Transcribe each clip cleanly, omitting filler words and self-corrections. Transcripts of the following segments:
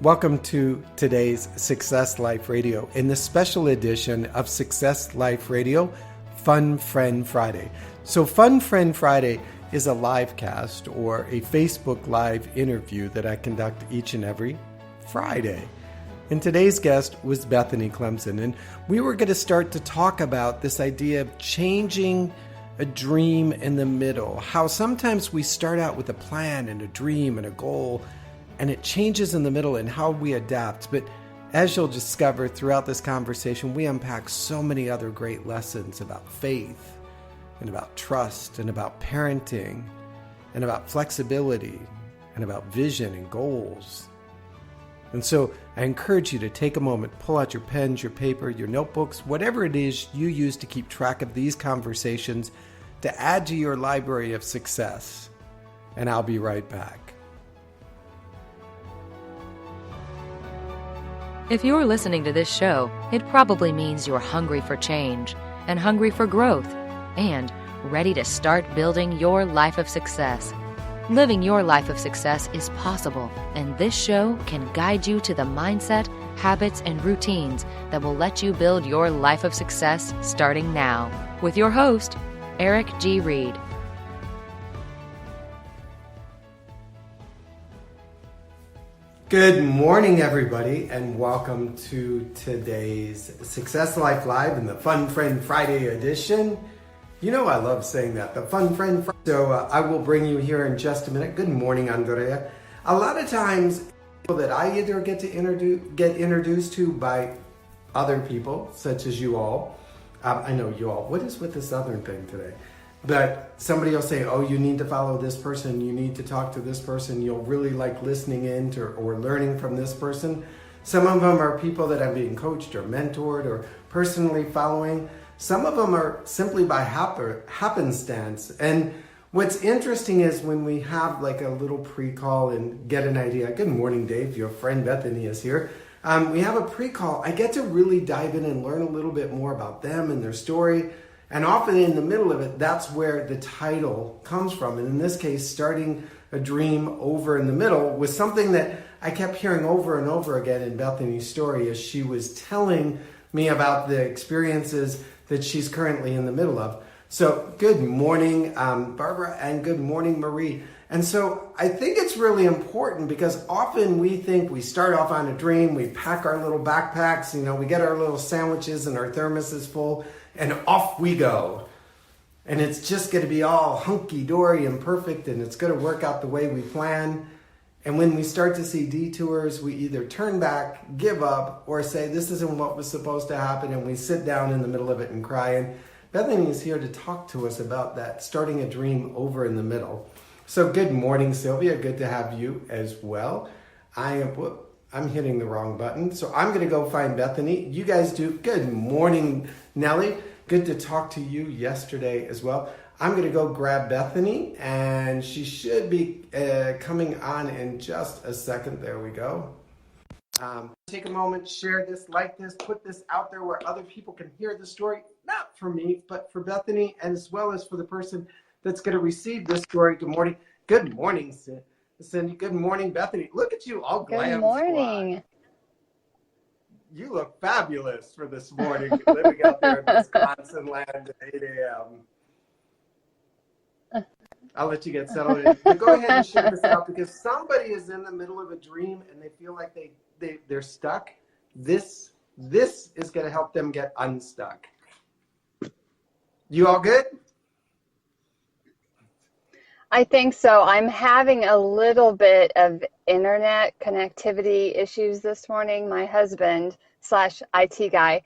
Welcome to today's Success Life Radio in the special edition of Success Life Radio, Fun Friend Friday. So Fun Friend Friday is a live cast or a Facebook Live interview that I conduct each and every Friday. And today's guest was Bethany Clemenson, and we were going to start to talk about this idea of changing a dream in the middle, how sometimes we start out with a plan and a dream and a goal, and it changes in the middle and how we adapt. But as you'll discover throughout this conversation, we unpack so many other great lessons about faith and about trust and about parenting and about flexibility and about vision and goals. And so I encourage you to take a moment, pull out your pens, your paper, your notebooks, whatever it is you use to keep track of these conversations to add to your library of success. And I'll be right back. If you're listening to this show, it probably means you're hungry for change and hungry for growth and ready to start building your life of success. Living your life of success is possible, and this show can guide you to the mindset, habits, and routines that will let you build your life of success starting now. With your host, Eric G. Reed. Good morning, everybody, and welcome to today's Success Life Live in the Fun Friend Friday edition. You know I love saying that, the Fun Friend Friday. So I will bring you here in just a minute. Good morning, Andrea. A lot of times, people that I either get introduced to by other people, such as you all. I know you all. What is with the Southern thing today? But somebody will say, oh, you need to follow this person, you need to talk to this person, you'll really like listening in to or learning from this person. Some of them are people that I'm being coached or mentored or personally following. Some of them are simply by happenstance. And what's interesting is when we have like a little pre-call and get an idea. Good morning, Dave. Your friend Bethany is here. We have a pre-call. I get to really dive in and learn a little bit more about them and their story. And often in the middle of it, that's where the title comes from. And in this case, starting a dream over in the middle was something that I kept hearing over and over again in Bethany's story as she was telling me about the experiences that she's currently in the middle of. So good morning, Barbara, and good morning, Marie. And so I think it's really important because often we think we start off on a dream, we pack our little backpacks, we get our little sandwiches and our thermoses full, and off we go. And it's just going to be all hunky-dory and perfect, and it's going to work out the way we plan. And when we start to see detours, we either turn back, give up, or say, this isn't what was supposed to happen, and we sit down in the middle of it and cry. And Bethany is here to talk to us about that, starting a dream over in the middle. So good morning, Sylvia. Good to have you as well. I'm hitting the wrong button. So I'm going to go find Bethany. You guys do. Good morning, Nellie. Good to talk to you yesterday as well. I'm going to go grab Bethany, and she should be coming on in just a second. There we go. Take a moment, share this, like this, put this out there where other people can hear the story. Not for me, but for Bethany, as well as for the person that's going to receive this story. Good morning. Good morning, Cindy. Good morning, Bethany. Look at you, all glam. Good morning. Squad. You look fabulous for this morning, living out there in Wisconsin land at 8 a.m. I'll let you get settled in. But go ahead and share this out because somebody is in the middle of a dream and they feel like they're stuck. This is going to help them get unstuck. You all good? I think so. I'm having a little bit of internet connectivity issues this morning. My husband / IT guy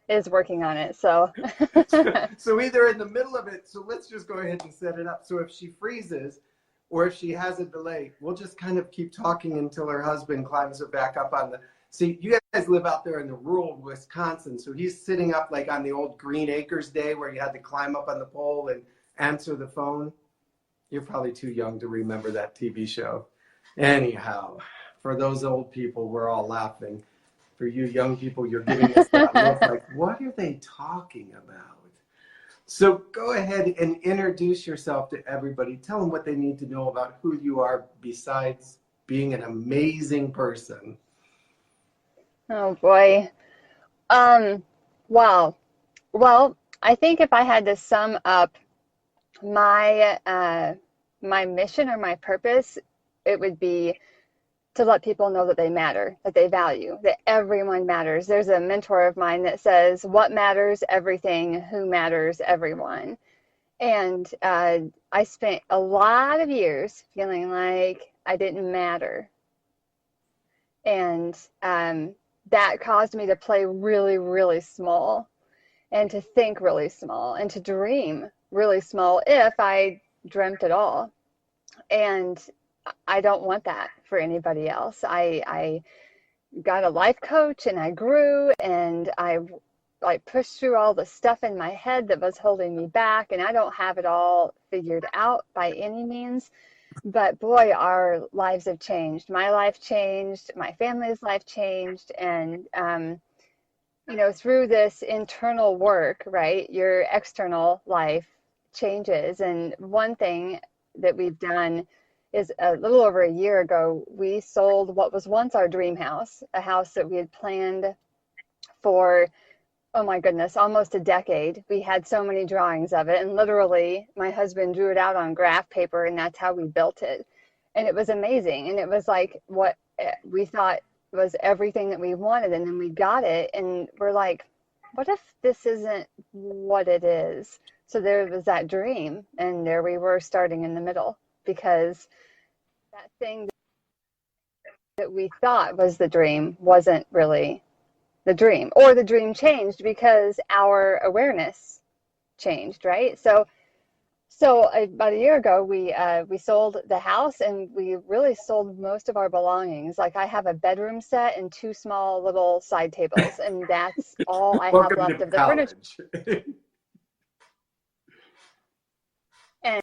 is working on it. So either in the middle of it, so let's just go ahead and set it up. So if she freezes or if she has a delay, we'll just kind of keep talking until her husband climbs her back up on the, see, you guys live out there in the rural Wisconsin. So he's sitting up like on the old Green Acres day where you had to climb up on the pole and answer the phone. You're probably too young to remember that TV show. Anyhow, for those old people, we're all laughing. For you young people, you're giving us that look like, what are they talking about? So go ahead and introduce yourself to everybody. Tell them what they need to know about who you are besides being an amazing person. Oh boy. Um, wow. Well, I think if I had to sum up my my mission or my purpose, it would be to let people know that they matter, that they value, that everyone matters. There's a mentor of mine that says, "What matters? Everything. Who matters? Everyone." And I spent a lot of years feeling like I didn't matter, and that caused me to play really, really small, and to think really small, and to dream really small if I dreamt at all. And I don't want that for anybody else. I got a life coach and I grew, and I like pushed through all the stuff in my head that was holding me back. And I don't have it all figured out by any means, but boy, our lives have changed. My life changed, my family's life changed. And, through this internal work, right, your external life changes. And one thing that we've done is a little over a year ago, we sold what was once our dream house, a house that we had planned for, oh my goodness, almost a decade. We had so many drawings of it, and literally my husband drew it out on graph paper, and that's how we built it. And it was amazing. And it was like what we thought was everything that we wanted. And then we got it, and we're like, what if this isn't what it is? So there was that dream, and there we were starting in the middle, because that thing that we thought was the dream wasn't really the dream, or the dream changed because our awareness changed, right? So about a year ago, we sold the house, and we really sold most of our belongings. Like, I have a bedroom set and two small little side tables, and that's all I have left of the furniture. And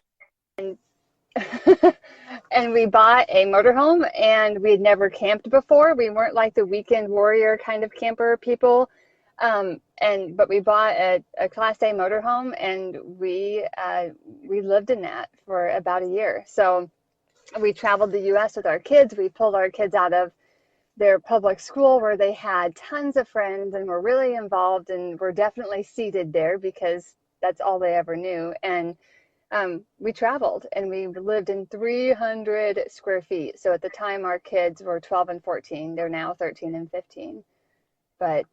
and we bought a motorhome, and we had never camped before. We weren't like the weekend warrior kind of camper people. But we bought a Class A motorhome, and we lived in that for about a year. So we traveled the U.S. with our kids. We pulled our kids out of their public school, where they had tons of friends and were really involved, and were definitely seated there because that's all they ever knew. And we traveled, and we lived in 300 square feet. So at the time, our kids were 12 and 14. They're now 13 and 15. But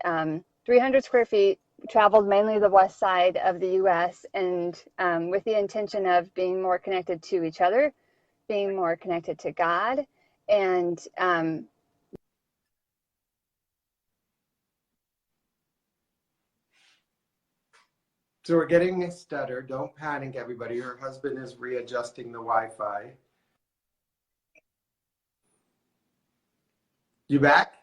300 square feet, traveled mainly the west side of the U.S., and with the intention of being more connected to each other, being more connected to God. And So we're getting a stutter. Don't panic, everybody. Her husband is readjusting the Wi-Fi. You back?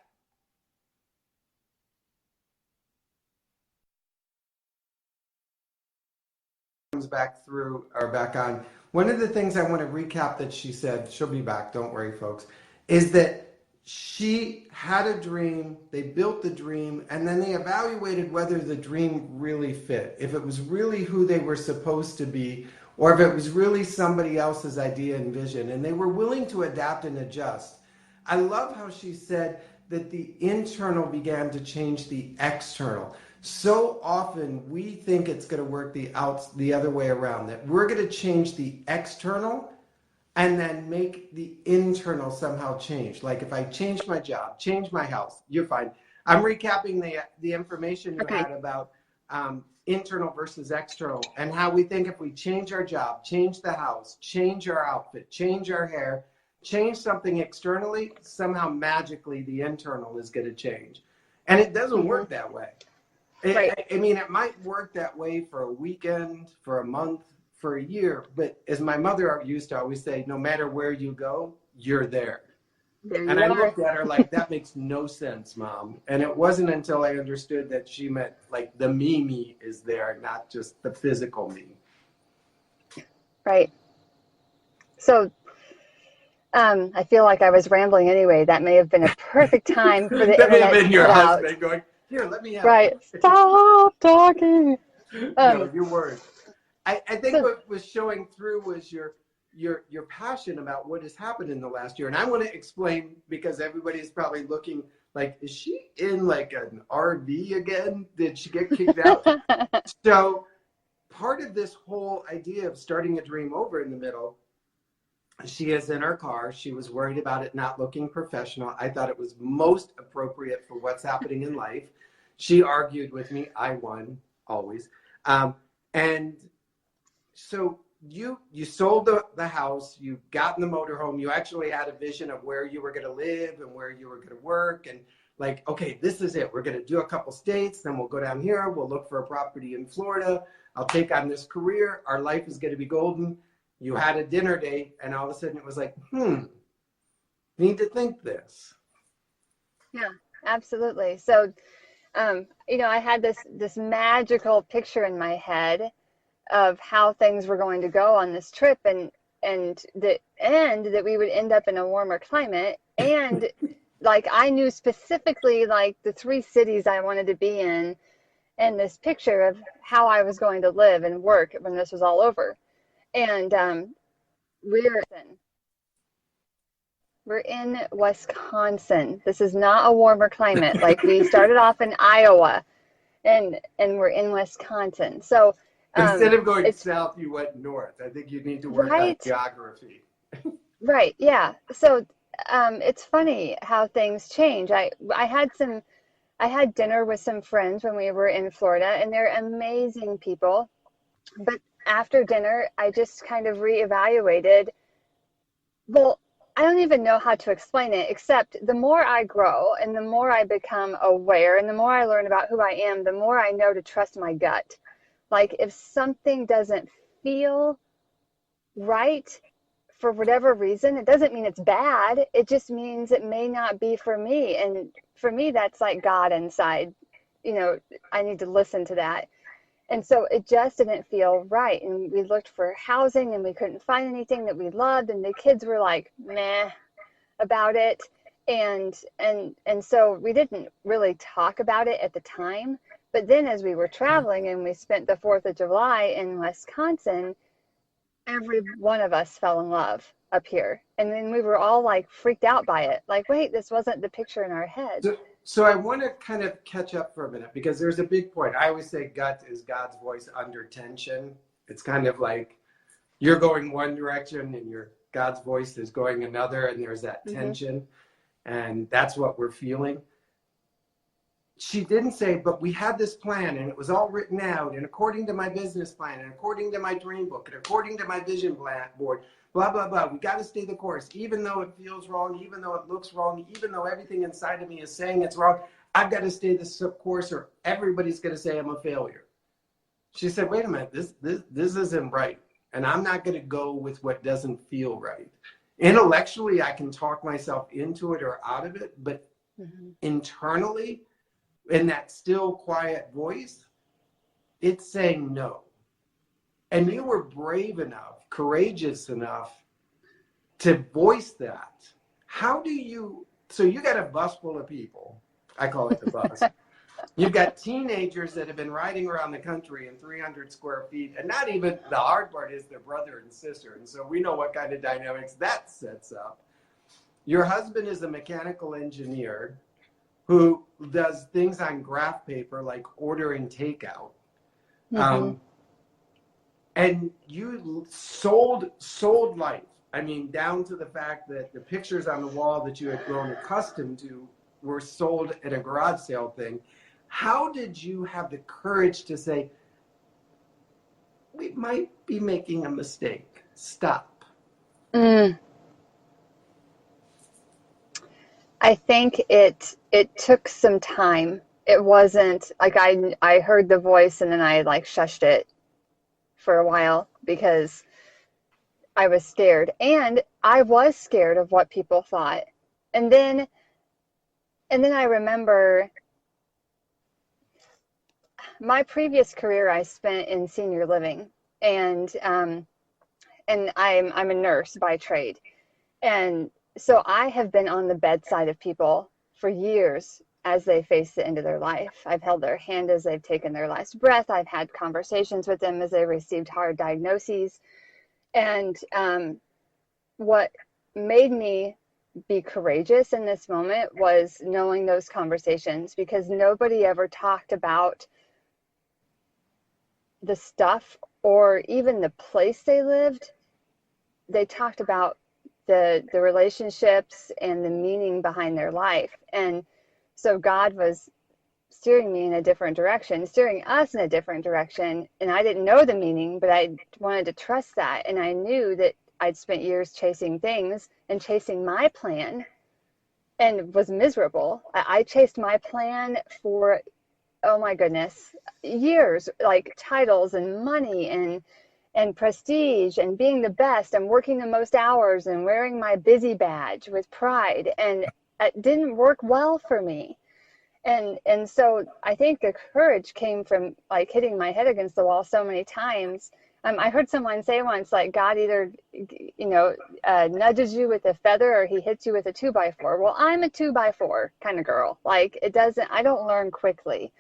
Comes back through or back on. One of the things I want to recap that she said, she'll be back, don't worry, folks, is that she had a dream, they built the dream, and then they evaluated whether the dream really fit, if it was really who they were supposed to be, or if it was really somebody else's idea and vision, and they were willing to adapt and adjust. I love how she said that the internal began to change the external. So often we think it's going to work the other way around, that we're going to change the external and then make the internal somehow change. Like, if I change my job, change my house, you're fine. I'm recapping the information you had about internal versus external, and how we think if we change our job, change the house, change our outfit, change our hair, change something externally, somehow magically the internal is going to change. And it doesn't work that way. Right. I mean, it might work that way for a weekend, for a month, for a year, but as my mother used to always say, no matter where you go, you're there. And I looked at her like, that makes no sense, Mom. And it wasn't until I understood that she meant like the me is there, not just the physical me. Right. So I feel like I was rambling anyway. That may have been a perfect time for the that may have internet been your to husband going, here, let me have Right. it. Stop talking. No, your word. I think what was showing through was your your passion about what has happened in the last year. And I want to explain, because everybody's probably looking like, is she in like an RV again? Did she get kicked out? So part of this whole idea of starting a dream over in the middle, she is in her car. She was worried about it not looking professional. I thought it was most appropriate for what's happening in life. She argued with me. I won, always. And so you sold the house, you got in the motorhome, you actually had a vision of where you were going to live and where you were going to work, and like, okay, this is it. We're going to do a couple states, then we'll go down here, we'll look for a property in Florida, I'll take on this career, our life is going to be golden. You had a dinner date, and all of a sudden it was like, need to think this. Yeah, absolutely. So, I had this magical picture in my head of how things were going to go on this trip, and that we would end up in a warmer climate. And like, I knew specifically like the 3 cities I wanted to be in, and this picture of how I was going to live and work when this was all over. And we're in Wisconsin. This is not a warmer climate. Like, we started off in Iowa, and we're in Wisconsin. So instead of going south, you went north. I think you need to work on geography. Right. Yeah. So it's funny how things change. I had dinner with some friends when we were in Florida, and they're amazing people. But after dinner, I just kind of reevaluated. Well, I don't even know how to explain it, except the more I grow and the more I become aware and the more I learn about who I am, the more I know to trust my gut. Like, if something doesn't feel right for whatever reason, it doesn't mean it's bad. It just means it may not be for me. And for me, that's like God inside. I need to listen to that. And so it just didn't feel right. And we looked for housing and we couldn't find anything that we loved. And the kids were like, meh about it. And so we didn't really talk about it at the time. But then as we were traveling and we spent the 4th of July in Wisconsin, every one of us fell in love up here. And then we were all like freaked out by it. Like, wait, this wasn't the picture in our head. So I want to kind of catch up for a minute, because there's a big point. I always say gut is God's voice under tension. It's kind of like you're going one direction and God's voice is going another, and there's that tension. And that's what we're feeling. She didn't say, but we had this plan and it was all written out, and according to my business plan, and according to my dream book, and according to my vision board, blah, blah, blah. We got to stay the course, even though it feels wrong, even though it looks wrong, even though everything inside of me is saying it's wrong. I've got to stay the course, or everybody's going to say I'm a failure. She said, wait a minute, this isn't right. And I'm not going to go with what doesn't feel right. Intellectually, I can talk myself into it or out of it, but internally, in that still, quiet voice, it's saying no. And you were brave enough, courageous enough to voice that. So you got a bus full of people. I call it the bus. You've got teenagers that have been riding around the country in 300 square feet. And not even, the hard part is their brother and sister. And so we know what kind of dynamics that sets up. Your husband is a mechanical engineer who does things on graph paper, like ordering takeout. And you sold life. I mean, down to the fact that the pictures on the wall that you had grown accustomed to were sold at a garage sale thing. How did you have the courage to say, we might be making a mistake? Stop. I think it took some time. It wasn't like I heard the voice and then I like shushed it for a while because I was scared. And I was scared of what people thought. And then I remember my previous career I spent in senior living, and I'm a nurse by trade. And so I have been on the bedside of people for years as they face the end of their life. I've held their hand as they've taken their last breath. I've had conversations with them as they received hard diagnoses. And what made me be courageous in this moment was knowing those conversations, because nobody ever talked about the stuff or even the place they lived. They talked about the relationships and the meaning behind their life. And so God was steering me in a different direction, steering us in a different direction. And I didn't know the meaning, but I wanted to trust that. And I knew that I'd spent years chasing things and chasing my plan and was miserable. I chased my plan for, oh my goodness, years, like titles and money and prestige and being the best and working the most hours and wearing my busy badge with pride. And it didn't work well for me. And so I think the courage came from like hitting my head against the wall so many times. I heard someone say once, like, God either, nudges you with a feather or he hits you with a 2x4. Well, I'm a 2x4 kind of girl. Like, I don't learn quickly.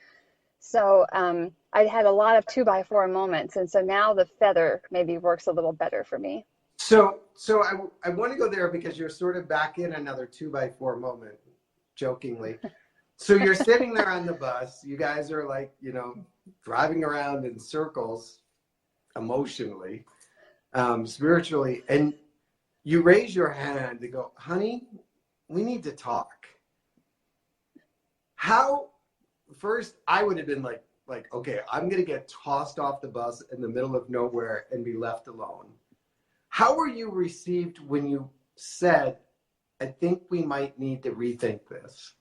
So I had a lot of 2x4 moments. And so now the feather maybe works a little better for me. So I want to go there because you're sort of back in another 2x4 moment, jokingly. So you're sitting there on the bus. You guys are like, driving around in circles emotionally, spiritually. And you raise your hand to go, honey, we need to talk. How, first, I would have been like, okay, I'm going to get tossed off the bus in the middle of nowhere and be left alone. How were you received when you said, I think we might need to rethink this?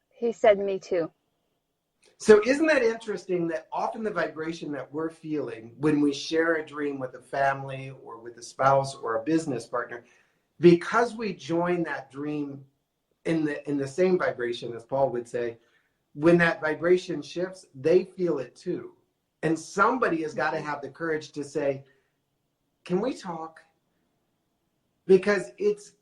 He said, me too. So isn't that interesting that often the vibration that we're feeling when we share a dream with a family or with a spouse or a business partner, because we join that dream in the same vibration, as Paul would say, when that vibration shifts, they feel it too. And somebody has got to have the courage to say, can we talk? Because it's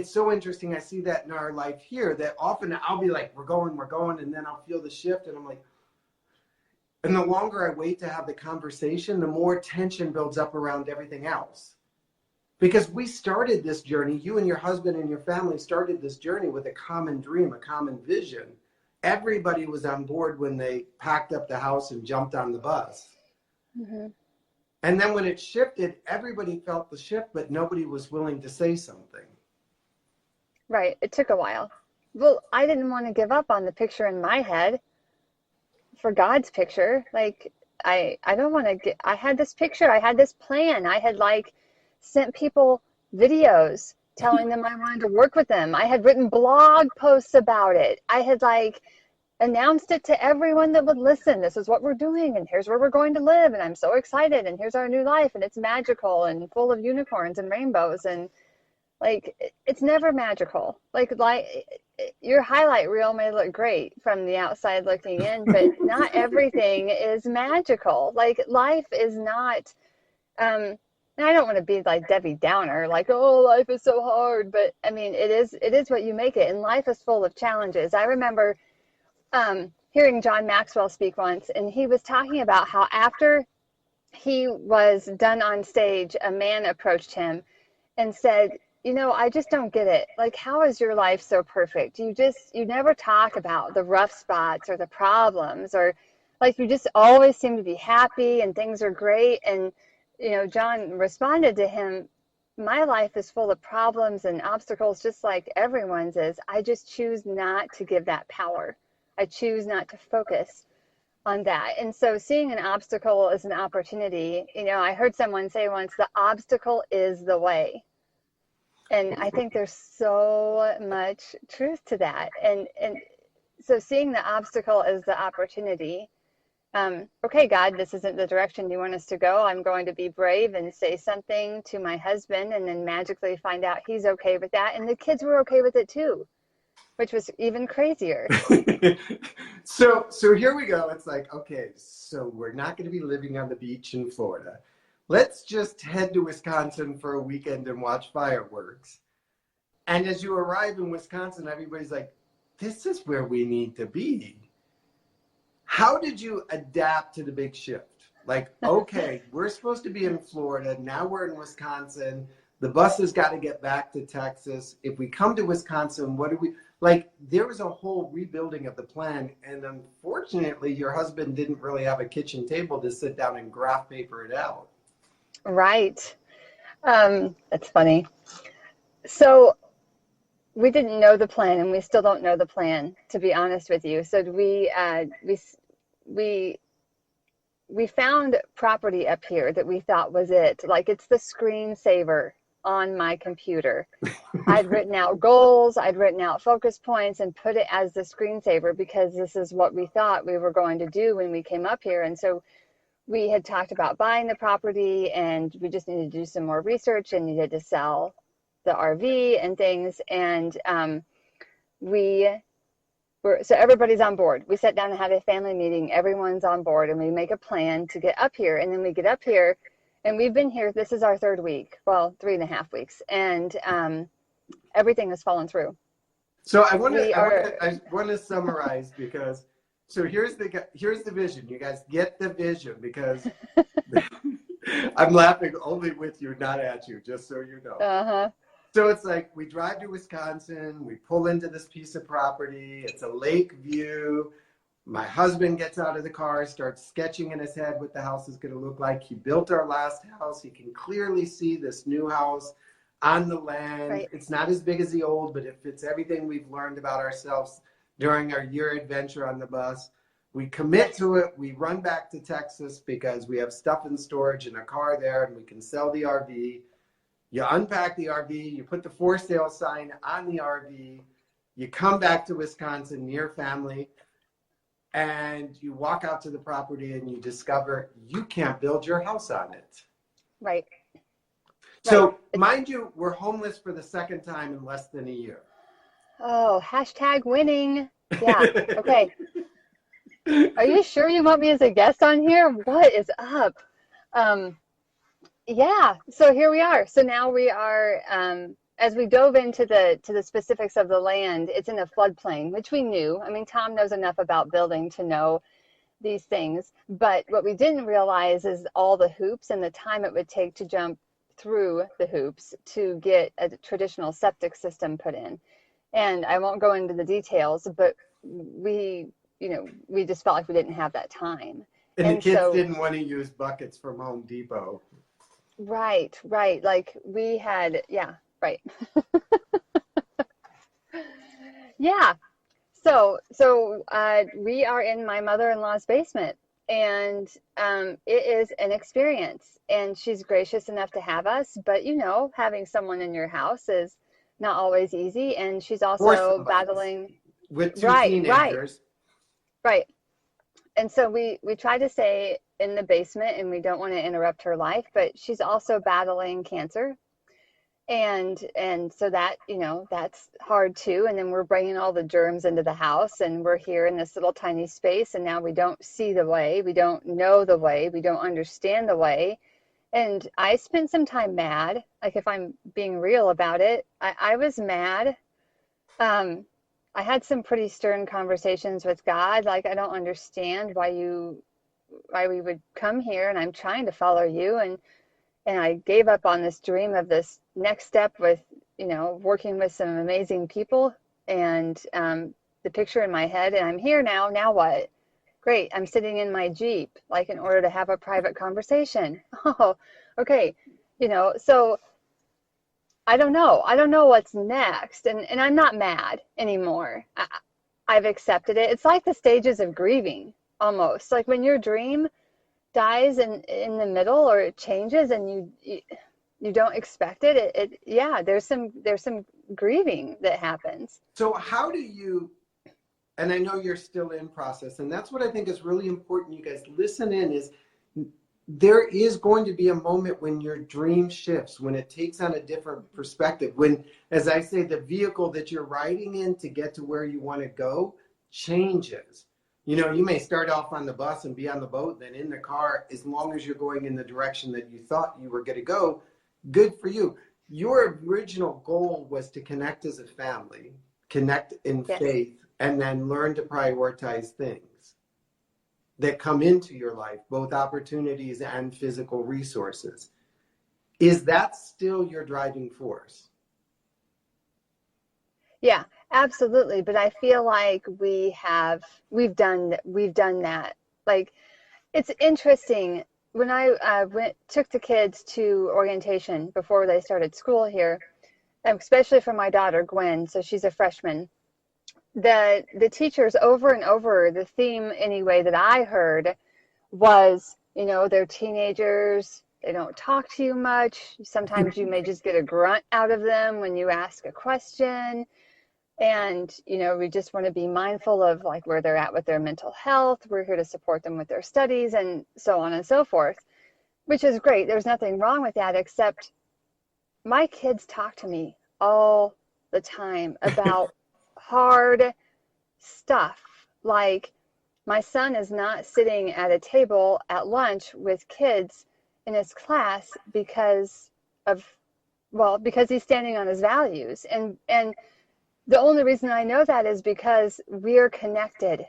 so interesting. I see that in our life here, that often I'll be like, we're going, and then I'll feel the shift. And I'm like, and the longer I wait to have the conversation, the more tension builds up around everything else. Because we started this journey, you and your husband and your family started this journey with a common dream, a common vision. Everybody was on board when they packed up the house and jumped on the bus. Mm-hmm. And then when it shifted, everybody felt the shift, but nobody was willing to say something. Right. It took a while. Well, I didn't want to give up on the picture in my head for God's picture. Like, I don't want to I had this picture. I had this plan. I had sent people videos telling them I wanted to work with them. I had written blog posts about it. I had announced it to everyone that would listen. This is what we're doing, and here's where we're going to live, and I'm so excited, and here's our new life, and it's magical and full of unicorns and rainbows. And it's never magical. Like your highlight reel may look great from the outside looking in, but not everything is magical. Life is not, and I don't want to be like Debbie Downer, oh, life is so hard. But I mean, it is what you make it. And life is full of challenges. I remember hearing John Maxwell speak once, and he was talking about how after he was done on stage, a man approached him and said, I just don't get it. How is your life so perfect? You never talk about the rough spots or the problems, or you just always seem to be happy and things are great. And, John responded to him, my life is full of problems and obstacles just like everyone's is. I just choose not to give that power. I choose not to focus on that. And so seeing an obstacle as an opportunity, I heard someone say once, the obstacle is the way. And I think there's so much truth to that. And so seeing the obstacle as the opportunity, okay, God, this isn't the direction you want us to go. I'm going to be brave and say something to my husband and then magically find out he's okay with that. And the kids were okay with it too, which was even crazier. So here we go. It's okay, so we're not going to be living on the beach in Florida. Let's just head to Wisconsin for a weekend and watch fireworks. And as you arrive in Wisconsin, everybody's like, this is where we need to be. How did you adapt to the big shift? Like, okay, we're supposed to be in Florida. Now we're in Wisconsin. The bus has got to get back to Texas. If we come to Wisconsin, what do we, like, there was a whole rebuilding of the plan. And unfortunately, your husband didn't really have a kitchen table to sit down and graph paper it out. Right. That's funny. So we didn't know the plan, and we still don't know the plan, to be honest with you. So we found property up here that we thought was it. Like, it's the screensaver on my computer. I'd written out goals, I'd written out focus points, and put it as the screensaver because this is what we thought we were going to do when we came up here. And so we had talked about buying the property, and we just needed to do some more research and needed to sell the RV and things. And so everybody's on board. We sat down and had a family meeting. Everyone's on board, and we make a plan to get up here. And then we get up here, and we've been here. This is our third week. Well, 3.5 weeks. And everything has fallen through. So I want to summarize because, so here's the vision. You guys get the vision because I'm laughing only with you, not at you, just so you know. Uh-huh. So it's like we drive to Wisconsin, we pull into this piece of property, it's a lake view. My husband gets out of the car, starts sketching in his head what the house is going to look like. He built our last house. He can clearly see this new house on the land. Right. It's not as big as the old, but it fits everything we've learned about ourselves during our year adventure on the bus. We commit to it. We run back to Texas because we have stuff in storage in a car there, and we can sell the RV. You unpack the RV, you put the for sale sign on the RV, you come back to Wisconsin near family, and you walk out to the property and you discover you can't build your house on it. Right. So, mind you, we're homeless for the second time in less than a year. Oh, hashtag winning. Yeah, okay. Are you sure you want me as a guest on here? What is up? Yeah, so here we are. So now we are, as we dove into the specifics of the land, it's in a floodplain, which we knew. I mean, Tom knows enough about building to know these things. But what we didn't realize is all the hoops and the time it would take to jump through the hoops to get a traditional septic system put in. And I won't go into the details, but we just felt like we didn't have that time. And the kids didn't want to use buckets from Home Depot. Right. Like we had, yeah, right. Yeah. So we are in my mother-in-law's basement, and it is an experience, and she's gracious enough to have us, but having someone in your house is not always easy. And she's also battling with two teenagers. Right. And so we try to stay in the basement, and we don't want to interrupt her life, but she's also battling cancer. And so that, that's hard too. And then we're bringing all the germs into the house, and we're here in this little tiny space. And now we don't see the way, we don't know the way, we don't understand the way. And I spent some time mad. Like, if I'm being real about it, I was mad. I had some pretty stern conversations with God. Like, I don't understand why we would come here, and I'm trying to follow you. And I gave up on this dream of this next step with, working with some amazing people, and the picture in my head, and I'm here now. Now what? Great. I'm sitting in my Jeep, like, in order to have a private conversation. Oh, okay. So I don't know. I don't know what's next. And I'm not mad anymore. I've accepted it. It's like the stages of grieving, almost. Like when your dream dies in the middle, or it changes, and you don't expect it. Yeah, there's some grieving that happens. So how do you, and I know you're still in process, and that's what I think is really important. You guys listen in, is there is going to be a moment when your dream shifts, when it takes on a different perspective, when, as I say, the vehicle that you're riding in to get to where you want to go changes. You may start off on the bus and be on the boat, then in the car, as long as you're going in the direction that you thought you were going to go, good for you. Your original goal was to connect as a family, connect in faith, and then learn to prioritize things. that come into your life, both opportunities and physical resources. Is that still your driving force? Yeah, absolutely. But I feel like we've done that. Like, it's interesting. When I took the kids to orientation before they started school here, especially for my daughter Gwen, so she's a freshman, the teachers over and over, the theme anyway that I heard was, they're teenagers, they don't talk to you much. Sometimes you may just get a grunt out of them when you ask a question. And, we just want to be mindful of like where they're at with their mental health. We're here to support them with their studies and so on and so forth, which is great. There's nothing wrong with that, except my kids talk to me all the time about hard stuff. Like, my son is not sitting at a table at lunch with kids in his class because he's standing on his values. And the only reason I know that is because we're connected.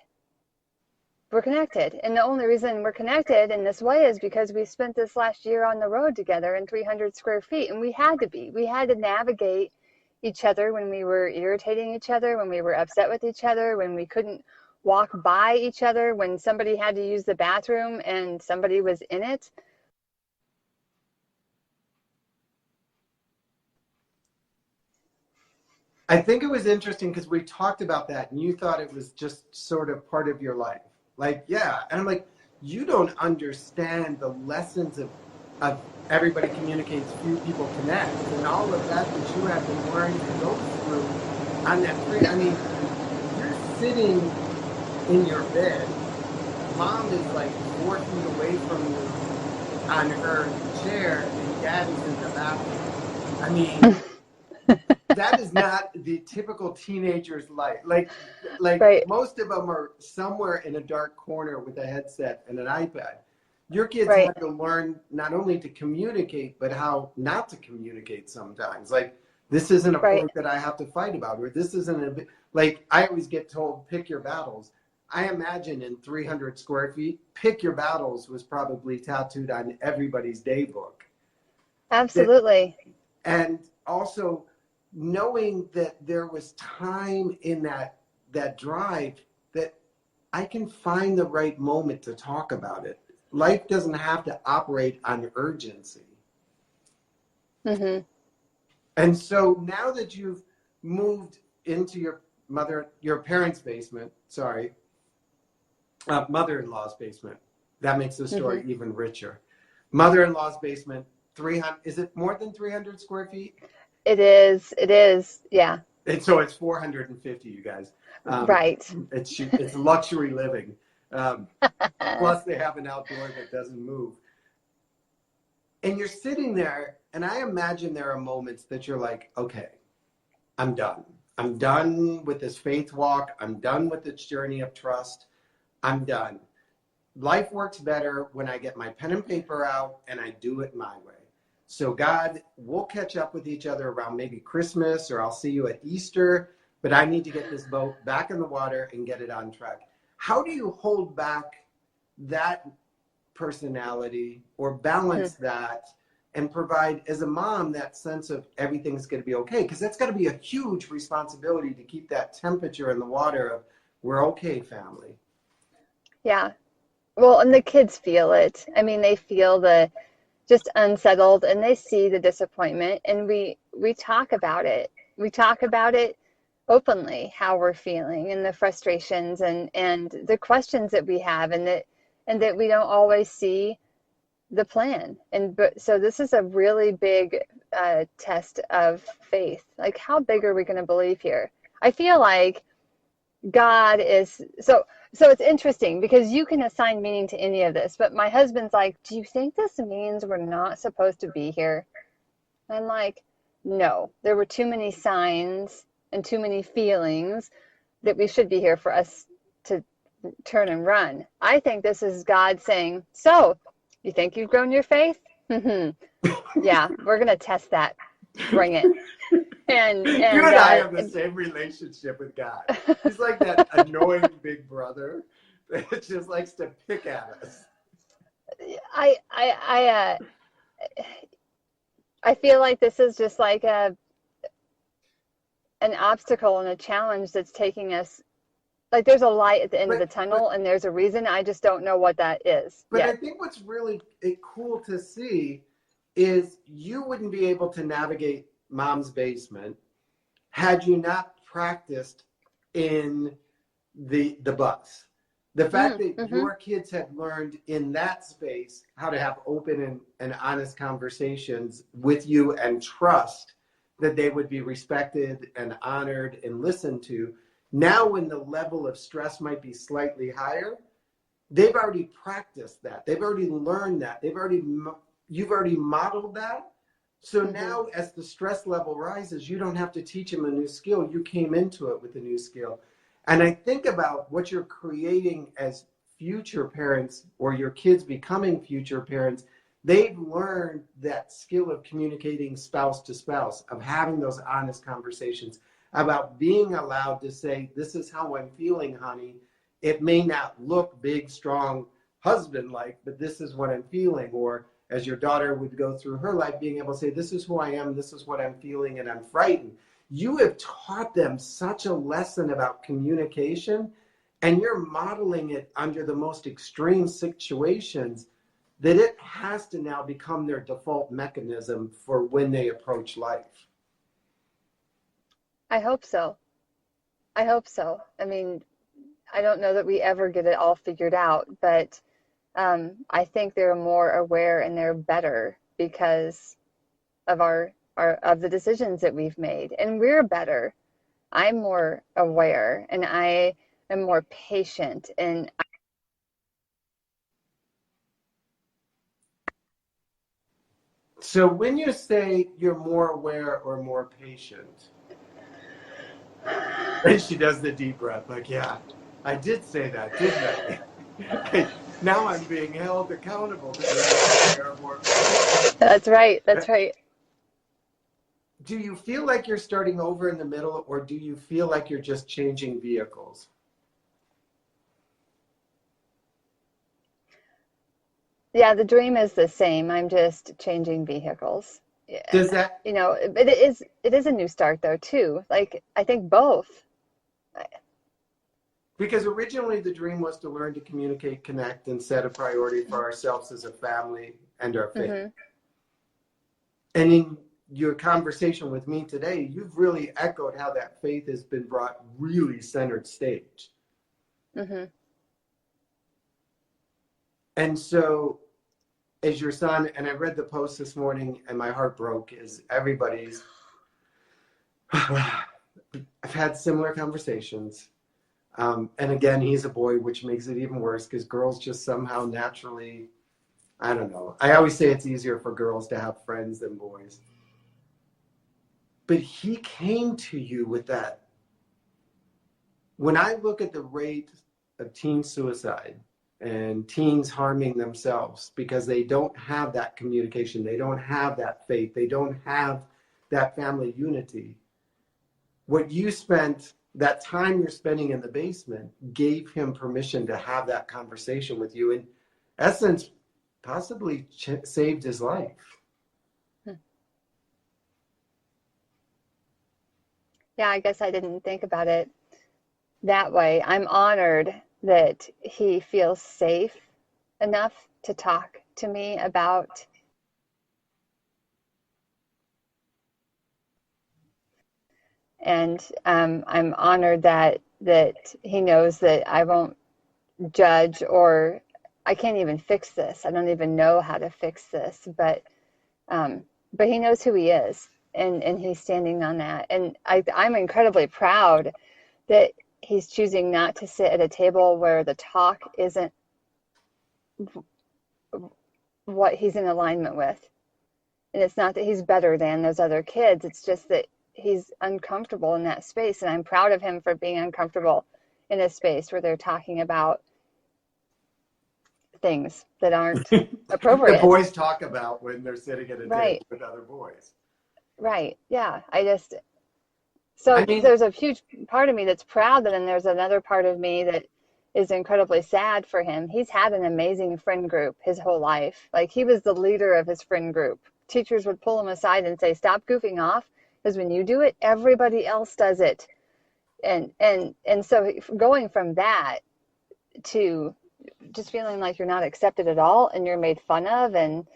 We're connected. And the only reason we're connected in this way is because we spent this last year on the road together in 300 square feet. And we had to be. We had to navigate each other when we were irritating each other, when we were upset with each other, when we couldn't walk by each other, when somebody had to use the bathroom and somebody was in it. I think it was interesting because we talked about that and you thought it was just sort of part of your life. Like, yeah. And I'm like, you don't understand the lessons of everybody communicates, few people connect, and all of that you have been learning to go through on that tree. I mean, you're sitting in your bed. Mom is like 4 feet away from you on her chair, and Dad is in the bathroom. I mean, that is not the typical teenager's life. Like right. Most of them are somewhere in a dark corner with a headset and an iPad. Your kids right. have to learn not only to communicate, but how not to communicate sometimes. Like, this isn't a right. point that I have to fight about, or this isn't like, I always get told, pick your battles. I imagine in 300 square feet, pick your battles was probably tattooed on everybody's day book. Absolutely. And also knowing that there was time in that drive that I can find the right moment to talk about it. Life doesn't have to operate on urgency. Mm-hmm. And so now that you've moved into your parents' basement, mother-in-law's basement, that makes the story mm-hmm. even richer. Mother-in-law's basement, 300, is it more than 300 square feet? It is, yeah. And so it's 450, you guys. Right. It's luxury living. Plus they have an outdoor that doesn't move. And you're sitting there, and I imagine there are moments that you're like, okay, I'm done. I'm done with this faith walk. I'm done with this journey of trust. I'm done. Life works better when I get my pen and paper out and I do it my way. So God, we'll catch up with each other around maybe Christmas, or I'll see you at Easter, but I need to get this boat back in the water and get it on track. How do you hold back that personality or balance that and provide, as a mom, that sense of everything's going to be okay? Because that's got to be a huge responsibility to keep that temperature in the water of, we're okay, family. Yeah. Well, and the kids feel it. I mean, they feel the just unsettled, and they see the disappointment, and we talk about it. We talk about it openly, how we're feeling and the frustrations and the questions that we have, and that we don't always see the plan. So this is a really big test of faith. Like, how big are we going to believe here? I feel like God is so it's interesting because you can assign meaning to any of this, but my husband's like, do you think this means we're not supposed to be here? And I'm like, no, there were too many signs and too many feelings that we should be here for us to turn and run. I think this is God saying, so you think you've grown your faith? Yeah, we're going to test that. Bring it. And you and I have the same relationship with God. He's like that annoying big brother It just likes to pick at us. I feel like this is just like an obstacle and a challenge that's taking us, like there's a light at the end of the tunnel, and there's a reason. I just don't know what that is. But I think what's really cool to see is you wouldn't be able to navigate mom's basement had you not practiced in the bus. The fact that your kids have learned in that space how to have open and honest conversations with you and trust that they would be respected and honored and listened to. Now when the level of stress might be slightly higher, they've already practiced that. They've already learned that. You've already modeled that. So now as the stress level rises, you don't have to teach them a new skill. You came into it with a new skill. And I think about what you're creating as future parents or your kids becoming future parents. They've learned that skill of communicating spouse to spouse, of having those honest conversations, about being allowed to say, this is how I'm feeling, honey. It may not look big, strong, husband-like, but this is what I'm feeling. Or as your daughter would go through her life, being able to say, this is who I am, this is what I'm feeling, and I'm frightened. You have taught them such a lesson about communication, and you're modeling it under the most extreme situations that it has to now become their default mechanism for when they approach life. I hope so. I hope so. I mean, I don't know that we ever get it all figured out, but I think they're more aware and they're better because of of the decisions that we've made, and we're better. I'm more aware, and I am more patient, and so when you say you're more aware or more patient, and she does the deep breath, like, yeah, I did say that, didn't I? Now I'm being held accountable to being aware more. That's right. That's right. Do you feel like you're starting over in the middle, or do you feel like you're just changing vehicles? Yeah, the dream is the same. I'm just changing vehicles. Does that, It is a new start though too. Like I think both. because originally the dream was to learn to communicate, connect, and set a priority for ourselves as a family and our faith. And in your conversation with me today, you've really echoed how that faith has been brought really centered stage. And so as your son, and I read the post this morning and my heart broke, is everybody's, I've had similar conversations. And again, he's a boy, which makes it even worse because girls just somehow naturally, I don't know. I always say it's easier for girls to have friends than boys. But he came to you with that. When I look at the rate of teen suicide and teens harming themselves because they don't have that communication, they don't have that faith, they don't have that family unity, what you spent, that time you're spending in the basement, gave him permission to have that conversation with you. In essence, possibly saved his life. Yeah, I guess I didn't think about it that way. I'm honored that he feels safe enough to talk to me about and I'm honored that he knows that I won't judge, or I can't even fix this. I don't even know how to fix this, but he knows who he is, and he's standing on that. And I'm incredibly proud that he's choosing not to sit at a table where the talk isn't what he's in alignment with. And it's not that he's better than those other kids. It's just that he's uncomfortable in that space. And I'm proud of him for being uncomfortable in a space where they're talking about things that aren't appropriate. That boys talk about when they're sitting at a table with other boys. Right. Yeah. There's a huge part of me that's proud, and then there's another part of me that is incredibly sad for him. He's had an amazing friend group his whole life. Like, he was the leader of his friend group. Teachers would pull him aside and say, stop goofing off, because when you do it, everybody else does it. And so going from that to just feeling like you're not accepted at all and you're made fun of, and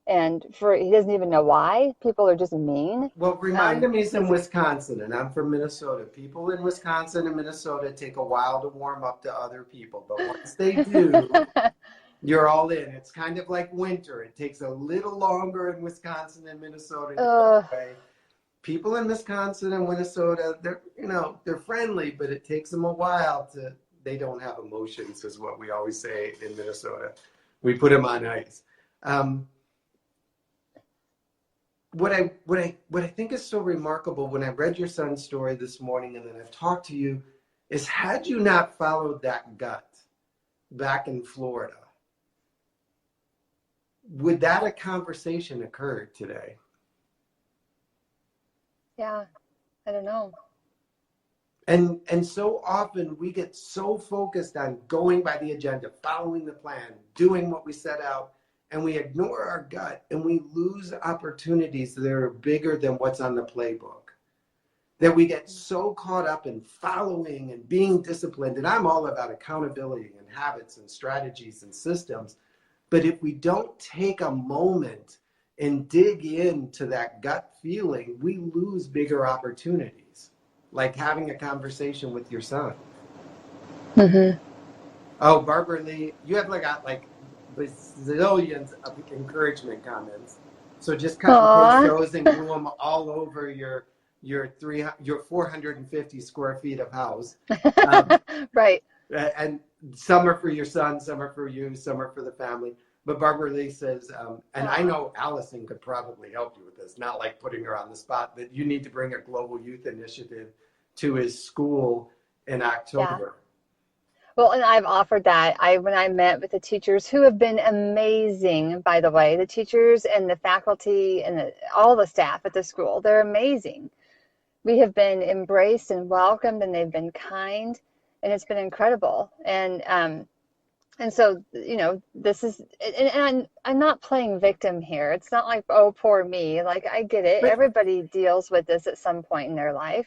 he doesn't even know why. People are just mean. Well, remind him he's in Wisconsin, and I'm from Minnesota. People in Wisconsin and Minnesota take a while to warm up to other people, but once they do, you're all in. It's kind of like winter. It takes a little longer in Wisconsin and Minnesota to go away. People in Wisconsin and Minnesota, they're friendly, but it takes them a while they don't have emotions, is what we always say in Minnesota. We put them on ice. What I think is so remarkable when I read your son's story this morning, and then I've talked to you, is had you not followed that gut back in Florida, would that a conversation occur today? Yeah, I don't know. And so often we get so focused on going by the agenda, following the plan, doing what we set out, and we ignore our gut, and we lose opportunities that are bigger than what's on the playbook. That we get so caught up in following and being disciplined, and I'm all about accountability and habits and strategies and systems. But if we don't take a moment and dig into that gut feeling, we lose bigger opportunities, like having a conversation with your son. Mm-hmm. Oh, Barbara Lee, you have got bazillions of encouragement comments. So just cut and paste those and glue them all over your 450 square feet of house. Right. And some are for your son, some are for you, some are for the family. But Barbara Lee says, and I know Allison could probably help you with this, not like putting her on the spot, that you need to bring a global youth initiative to his school in October. Yeah. Well, and I've offered that. When I met with the teachers, who have been amazing, by the way, the teachers and the faculty and all the staff at the school, they're amazing. We have been embraced and welcomed, and they've been kind, and it's been incredible. And so, this is, and I'm not playing victim here. It's not like, oh, poor me. Like, I get it. But everybody deals with this at some point in their life.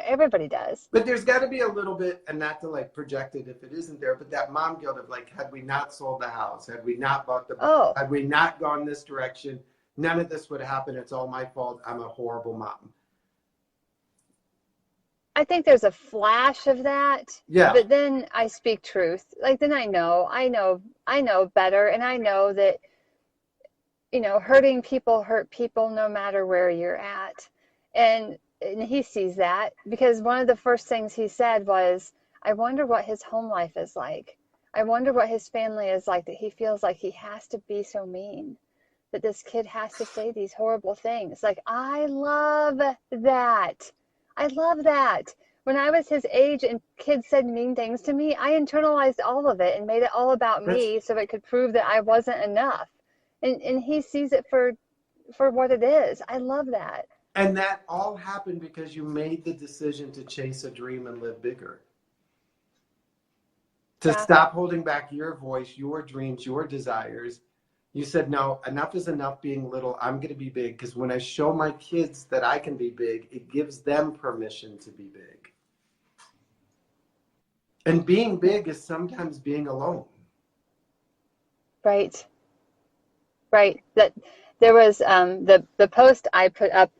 Everybody does. But there's got to be a little bit, and not to project it if it isn't there, but that mom guilt of had we not sold the house, had we not bought the book, had we not gone this direction, none of this would happen. It's all my fault. I'm a horrible mom. I think there's a flash of that. Yeah. But then I speak truth. Then I know better. And I know that, hurting people hurt people no matter where you're at. And he sees that, because one of the first things he said was, I wonder what his home life is like. I wonder what his family is like, that he feels like he has to be so mean, that this kid has to say these horrible things. I love that. I love that. When I was his age and kids said mean things to me, I internalized all of it and made it all about me, so it could prove that I wasn't enough. And he sees it for what it is. I love that. And that all happened because you made the decision to chase a dream and live bigger. To stop holding back your voice, your dreams, your desires. You said, no, enough is enough being little. I'm going to be big, because when I show my kids that I can be big, it gives them permission to be big. And being big is sometimes being alone. Right. That there was the post I put up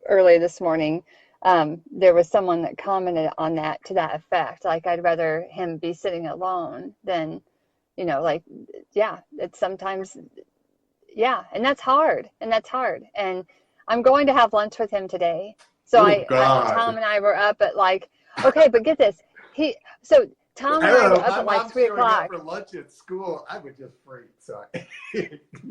early this morning. There was someone that commented on that, to that effect. I'd rather him be sitting alone than, it's sometimes, and that's hard. And I'm going to have lunch with him today. So Tom and I were up at okay, but get this. Tom and I were up at 3 o'clock. For lunch at school, I would just freak. Sorry.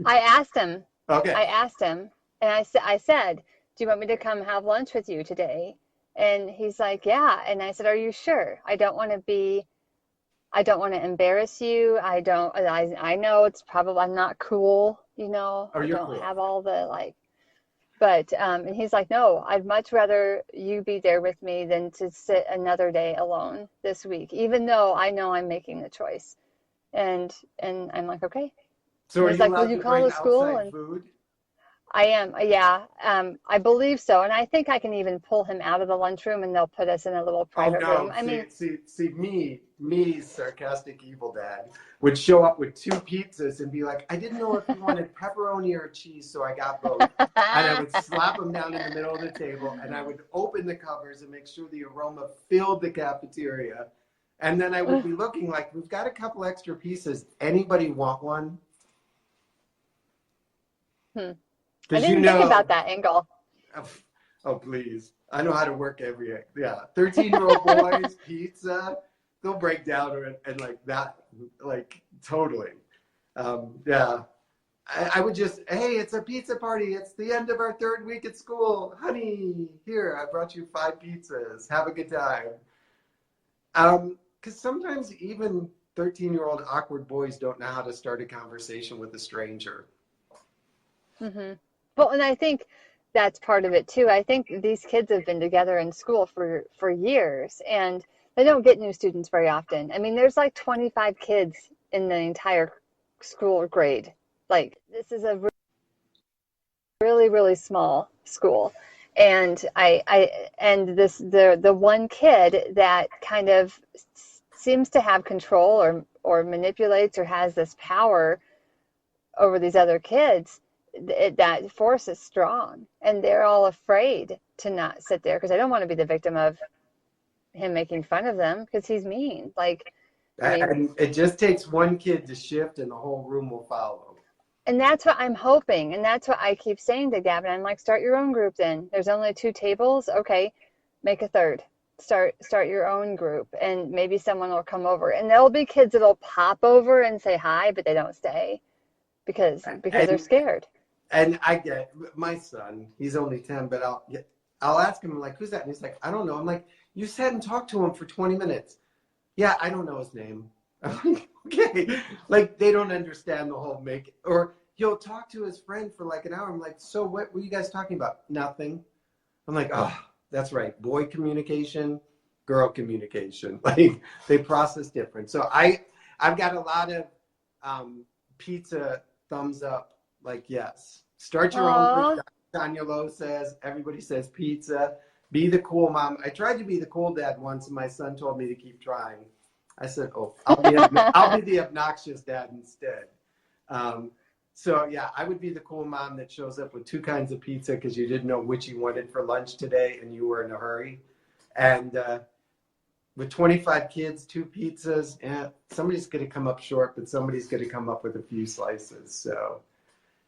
I asked him. Okay. I asked him, and I said, do you want me to come have lunch with you today? And he's like, yeah. And I said, are you sure? I don't want to embarrass you. I know it's probably, I'm not cool, I don't cool? have all the But and he's like, no, I'd much rather you be there with me than to sit another day alone this week, even though I know I'm making the choice. And I'm like, okay. So And are he's you like, will allowed you to call bring the school? outside And food? I am, yeah. I believe so. And I think I can even pull him out of the lunchroom and they'll put us in a little Oh private room. no! I mean, See, me, sarcastic evil dad would show up with 2 pizzas and be like, "I didn't know if you wanted pepperoni or cheese, so I got both." And I would slap them down in the middle of the table, and I would open the covers and make sure the aroma filled the cafeteria. And then I would be looking like, "We've got a couple extra pieces. Anybody want one?" I Because didn't think about that angle. Oh, please. I know how to work every, 13-year-old boys, pizza, they'll break down and like that, like totally. Yeah. I would just, hey, it's a pizza party. It's the end of our 3rd week at school. Honey, here, I brought you 5 pizzas. Have a good time. Because sometimes even 13-year-old awkward boys don't know how to start a conversation with a stranger. Mm-hmm. Well, and I think that's part of it too. I think these kids have been together in school for years, and they don't get new students very often. I mean, there's like 25 kids in the entire school grade. Like, this is a really, really small school. And the one kid that kind of seems to have control or manipulates or has this power over these other kids, that force is strong, and they're all afraid to not sit there because they don't want to be the victim of him making fun of them because he's mean. Like, I mean, and it just takes one kid to shift and the whole room will follow. and that's what I'm hoping, and that's what I keep saying to Gavin. I'm like, start your own group then. There's only 2 tables. Okay, make a 3rd. Start your own group, and maybe someone will come over. And there'll be kids that'll pop over and say hi, but they don't stay because they're scared. And I get my son, he's only 10, but I'll ask him, like, who's that? And he's like, I don't know. I'm like, you sat and talked to him for 20 minutes. Yeah, I don't know his name. I'm like, okay. Like, they don't understand the whole or he'll talk to his friend for like an hour. I'm like, so what were you guys talking about? Nothing. I'm like, oh, that's right. Boy communication, girl communication. Like, they process different. So I've got a lot of pizza thumbs up. Like, yes, start your own group. Tanya Lowe says, everybody says pizza. Be the cool mom. I tried to be the cool dad once, and my son told me to keep trying. I said, oh, I'll be the obnoxious dad instead. So, yeah, I would be the cool mom that shows up with 2 kinds of pizza because you didn't know which you wanted for lunch today and you were in a hurry. And with 25 kids, 2 pizzas, somebody's going to come up short, but somebody's going to come up with a few slices.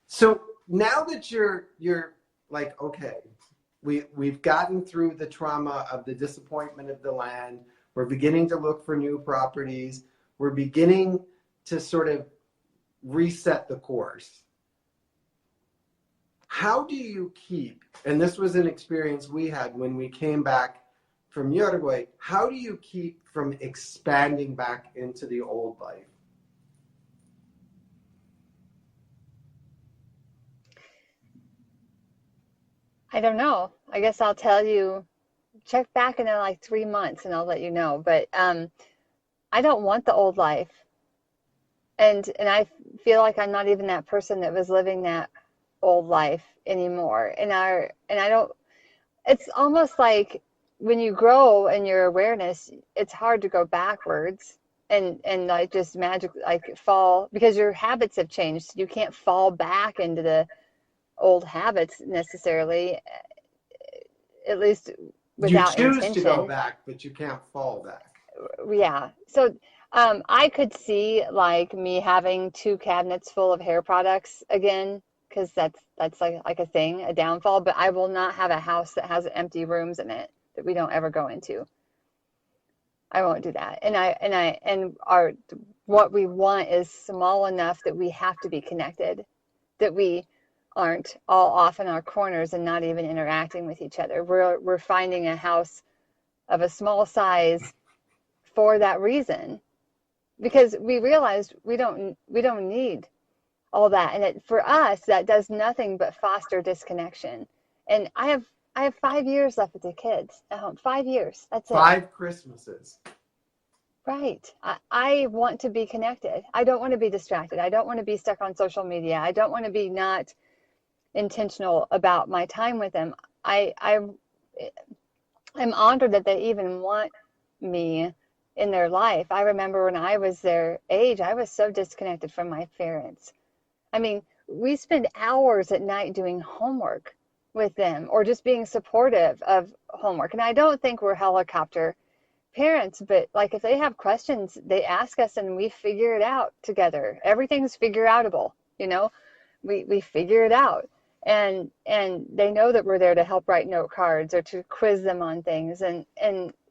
So now that you're like, okay, we've gotten through the trauma of the disappointment of the land. We're beginning to look for new properties. We're beginning to sort of reset the course. How do you keep, and this was an experience we had when we came back from Uruguay, how do you keep from expanding back into the old life? I don't know. I guess I'll tell you, check back in like 3 months and I'll let you know. But I don't want the old life. And I feel like I'm not even that person that was living that old life anymore. And I don't, it's almost like when you grow in your awareness, it's hard to go backwards and like just magically like fall because your habits have changed. You can't fall back into the old habits necessarily, at least without you choose intention. to go back, but you can't fall back. Yeah. So I could see like me having 2 cabinets full of hair products again, because that's like a thing, a downfall. But I will not have a house that has empty rooms in it that we don't ever go into. I won't do that. And what we want is small enough that we have to be connected, that we aren't all off in our corners and not even interacting with each other. We're finding a house of a small size for that reason, because we realized we don't need all that, and for us that does nothing but foster disconnection. And I have 5 years left with the kids at home. 5 years. That's it. 5 Christmases. Right. I want to be connected. I don't want to be distracted. I don't want to be stuck on social media. I don't want to be not intentional about my time with them. I'm honored that they even want me in their life. I remember when I was their age, I was so disconnected from my parents. I mean, we spend hours at night doing homework with them or just being supportive of homework. And I don't think we're helicopter parents, but like if they have questions, they ask us and we figure it out together. Everything's figure outable, you know, we figure it out. And they know that we're there to help write note cards or to quiz them on things, and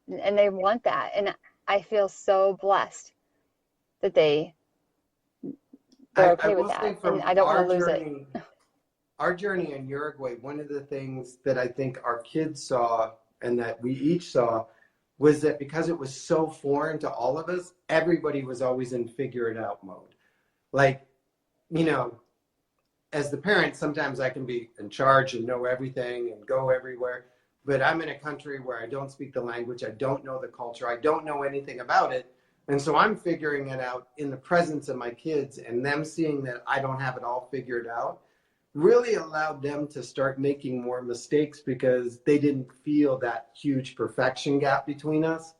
they want that. And I feel so blessed that they're okay with that, and I don't want to lose it. Our journey in Uruguay, one of the things that I think our kids saw and that we each saw was that because it was so foreign to all of us, everybody was always in figure it out mode. Like, you know, as the parent, sometimes I can be in charge and know everything and go everywhere, but I'm in a country where I don't speak the language, I don't know the culture, I don't know anything about it. And so I'm figuring it out in the presence of my kids, and them seeing that I don't have it all figured out really allowed them to start making more mistakes because they didn't feel that huge perfection gap between us.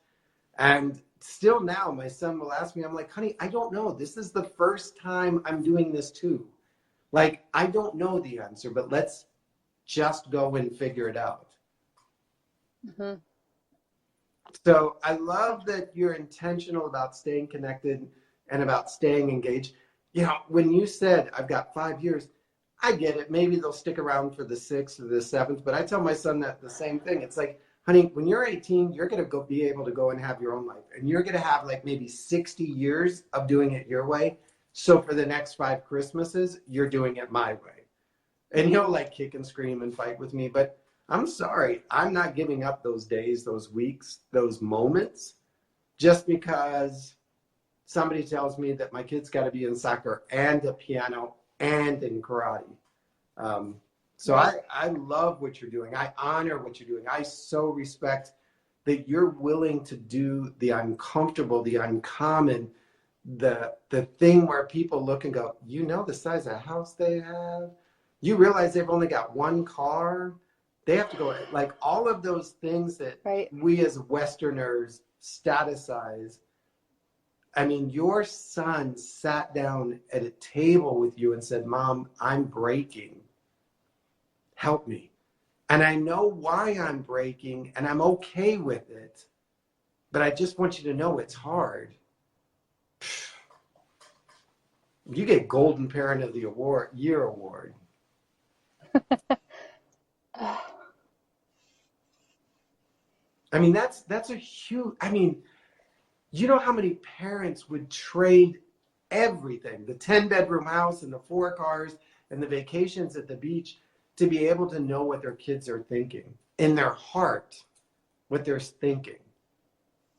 And still now, my son will ask me, I'm like, honey, I don't know. This is the first time I'm doing this too. Like, I don't know the answer, but let's just go and figure it out. Mm-hmm. So I love that you're intentional about staying connected and about staying engaged. You know, when you said, I've got 5 years, I get it. Maybe they'll stick around for the 6th or the 7th, but I tell my son that the same thing. It's like, honey, when you're 18, you're going to be able to go and have your own life. And you're going to have like maybe 60 years of doing it your way. So for the next 5 Christmases, you're doing it my way. And he'll like kick and scream and fight with me. But I'm sorry, I'm not giving up those days, those weeks, those moments, just because somebody tells me that my kid's got to be in soccer and the piano and in karate. So I love what you're doing. I honor what you're doing. I so respect that you're willing to do the uncomfortable, the uncommon, the thing where people look and go, you know the size of house they have? You realize they've only got one car? They have to go, like all of those things that we as Westerners staticize. I mean, your son sat down at a table with you and said, Mom, I'm breaking. Help me. And I know why I'm breaking, and I'm okay with it, but I just want you to know it's hard. You get Golden Parent of the Year award. I mean, that's a huge, I mean, you know how many parents would trade everything, the 10-bedroom house and the 4 cars and the vacations at the beach, to be able to know what their kids are thinking in their heart, what they're thinking.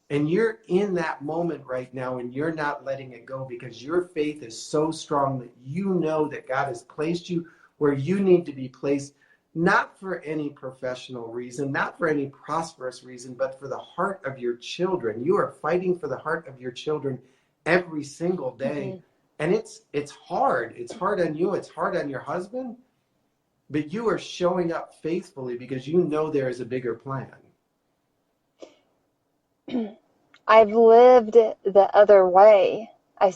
And you're in that moment right now, and you're not letting it go because your faith is so strong that you know that God has placed you where you need to be placed, not for any professional reason, not for any prosperous reason, but for the heart of your children. You are fighting for the heart of your children every single day. Mm-hmm. And it's hard. It's hard on you. It's hard on your husband. But you are showing up faithfully because you know there is a bigger plan. I've lived the other way. I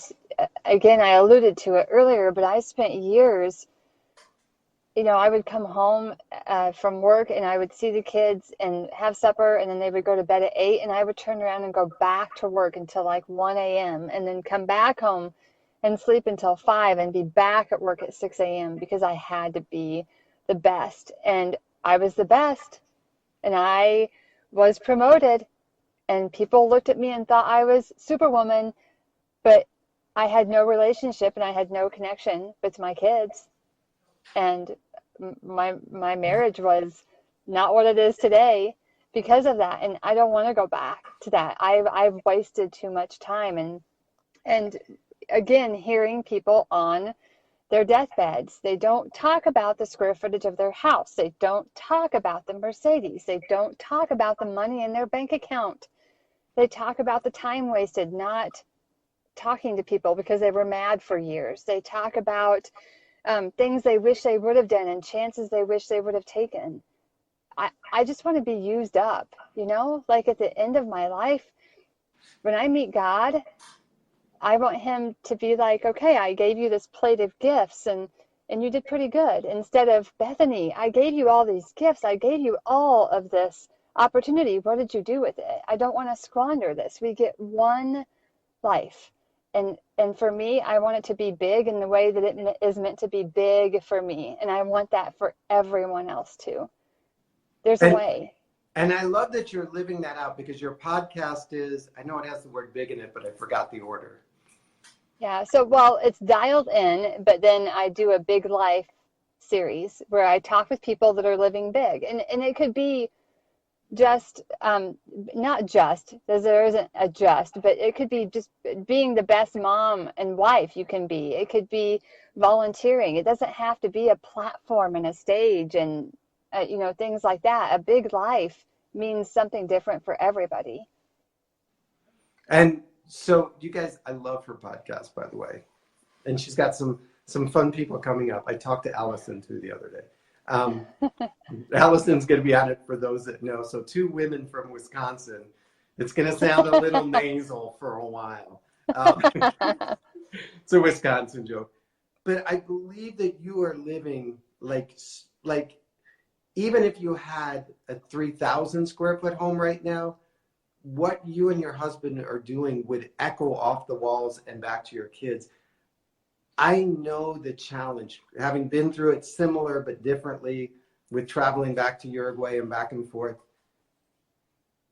alluded to it earlier, but I spent years, you know, I would come home from work and I would see the kids and have supper, and then they would go to bed at 8, and I would turn around and go back to work until like 1 a.m. and then come back home and sleep until 5 and be back at work at 6 a.m. because I had to be the best. And I was the best, and I was promoted, and people looked at me and thought I was Superwoman, but I had no relationship and I had no connection with my kids. And my marriage was not what it is today because of that. And I don't want to go back to that. I've wasted too much time. And again, hearing people on their deathbeds. They don't talk about the square footage of their house. They don't talk about the Mercedes. They don't talk about the money in their bank account. They talk about the time wasted not talking to people because they were mad for years. They talk about things they wish they would have done and chances they wish they would have taken. I just want to be used up, you know, like at the end of my life, when I meet God, I want him to be like, okay, I gave you this plate of gifts and you did pretty good. Instead of, Bethany, I gave you all these gifts. I gave you all of this opportunity. What did you do with it? I don't want to squander this. We get one life. And for me, I want it to be big in the way that it is meant to be big for me. And I want that for everyone else too. There's a way. And I love that you're living that out, because your podcast is, I know it has the word big in it, but I forgot the order. Yeah. So, well, it's dialed in, but then I do a big life series where I talk with people that are living big. And it could be just, not just, because there isn't a just, but it could be just being the best mom and wife you can be. It could be volunteering. It doesn't have to be a platform and a stage and, you know, things like that. A big life means something different for everybody. And so you guys, I love her podcast, by the way. And she's got some fun people coming up. I talked to Allison too the other day. Allison's going to be on it for those that know. So 2 women from Wisconsin. It's going to sound a little nasal for a while. It's a Wisconsin joke. But I believe that you are living like even if you had a 3,000 square foot home right now, what you and your husband are doing would echo off the walls and back to your kids. I know the challenge, having been through it similar but differently with traveling back to Uruguay and back and forth.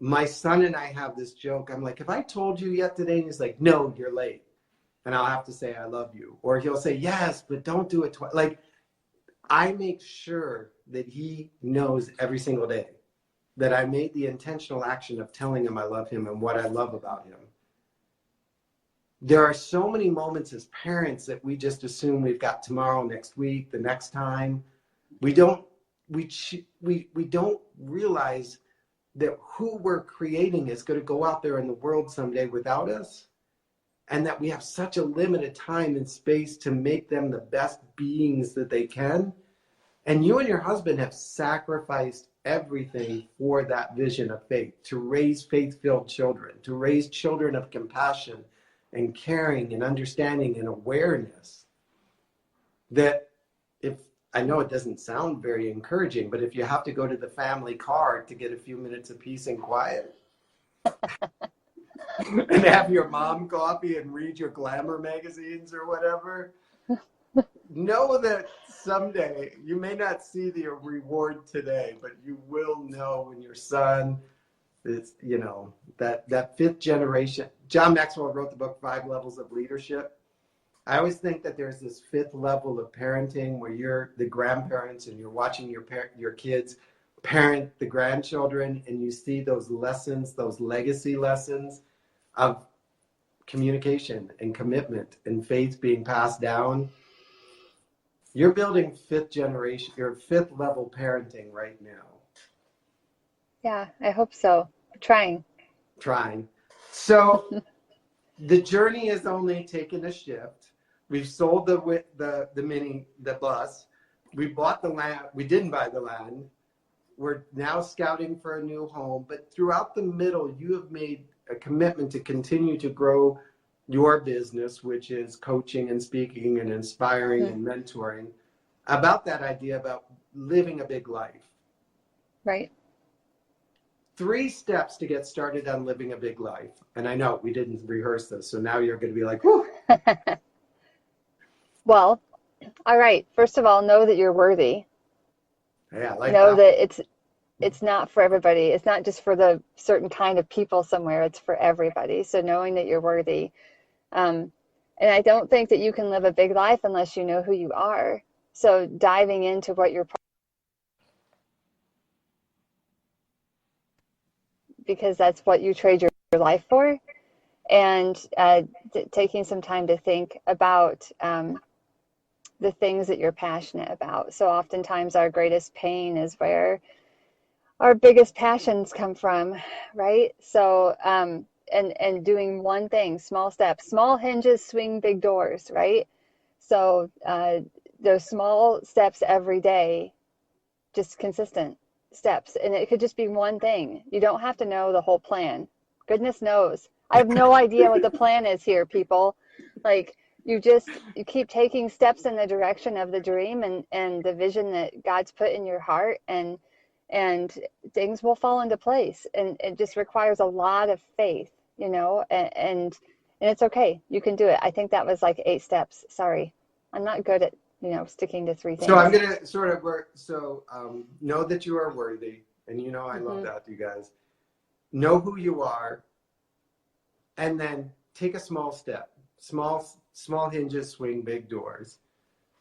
My son and I have this joke. I'm like, have I told you yet today? And he's like, no, you're late. And I'll have to say, I love you. Or he'll say, yes, but don't do it twice. Like, I make sure that he knows every single day that I made the intentional action of telling him I love him and what I love about him. There are so many moments as parents that we just assume we've got tomorrow, next week, the next time. We don't realize that who we're creating is going to go out there in the world someday without us, and that we have such a limited time and space to make them the best beings that they can. And you and your husband have sacrificed everything for that vision of faith, to raise faith-filled children, to raise children of compassion and caring and understanding and awareness. That if, I know it doesn't sound very encouraging, but if you have to go to the family car to get a few minutes of peace and quiet and have your mom coffee and read your glamour magazines or whatever, know that someday you may not see the reward today, but you will know when your son is, you know, that 5th generation. John Maxwell wrote the book 5 Levels of Leadership. I always think that there's this 5th level of parenting where you're the grandparents and you're watching your kids parent the grandchildren, and you see those lessons, those legacy lessons of communication and commitment and faith being passed down. You're building 5th generation, your 5th level parenting right now. Yeah, I hope so. Trying. So the journey has only taken a shift. We've sold the bus. We bought the land. We didn't buy the land. We're now scouting for a new home. But throughout the middle, you have made a commitment to continue to grow your business, which is coaching and speaking and inspiring and mentoring, about that idea about living a big life. Right. 3 steps to get started on living a big life. And I know we didn't rehearse this, so now you're going to be like, whew. Well, all right. First of all, know that you're worthy. Yeah, I like know that. that it's not for everybody. It's not just for the certain kind of people somewhere. It's for everybody. So knowing that you're worthy. And I don't think that you can live a big life unless you know who you are. So diving into what you're, because that's what you trade your life for, and taking some time to think about the things that you're passionate about. So oftentimes our greatest pain is where our biggest passions come from, right? So, and doing one thing, small steps, small hinges swing big doors, right? So, those small steps every day, just consistent steps. And it could just be one thing. You don't have to know the whole plan. Goodness knows. I have no idea what the plan is here, people. Like, you keep taking steps in the direction of the dream and the vision that God's put in your heart, and things will fall into place. And it just requires a lot of faith, you know, and it's okay. You can do it. I think that was like 8 steps. Sorry. I'm not good at, you know, sticking to 3 things. So I'm going to sort of work. So know that you are worthy. And, you know, I love that, you guys. Know who you are. And then take a small step. Small hinges swing big doors.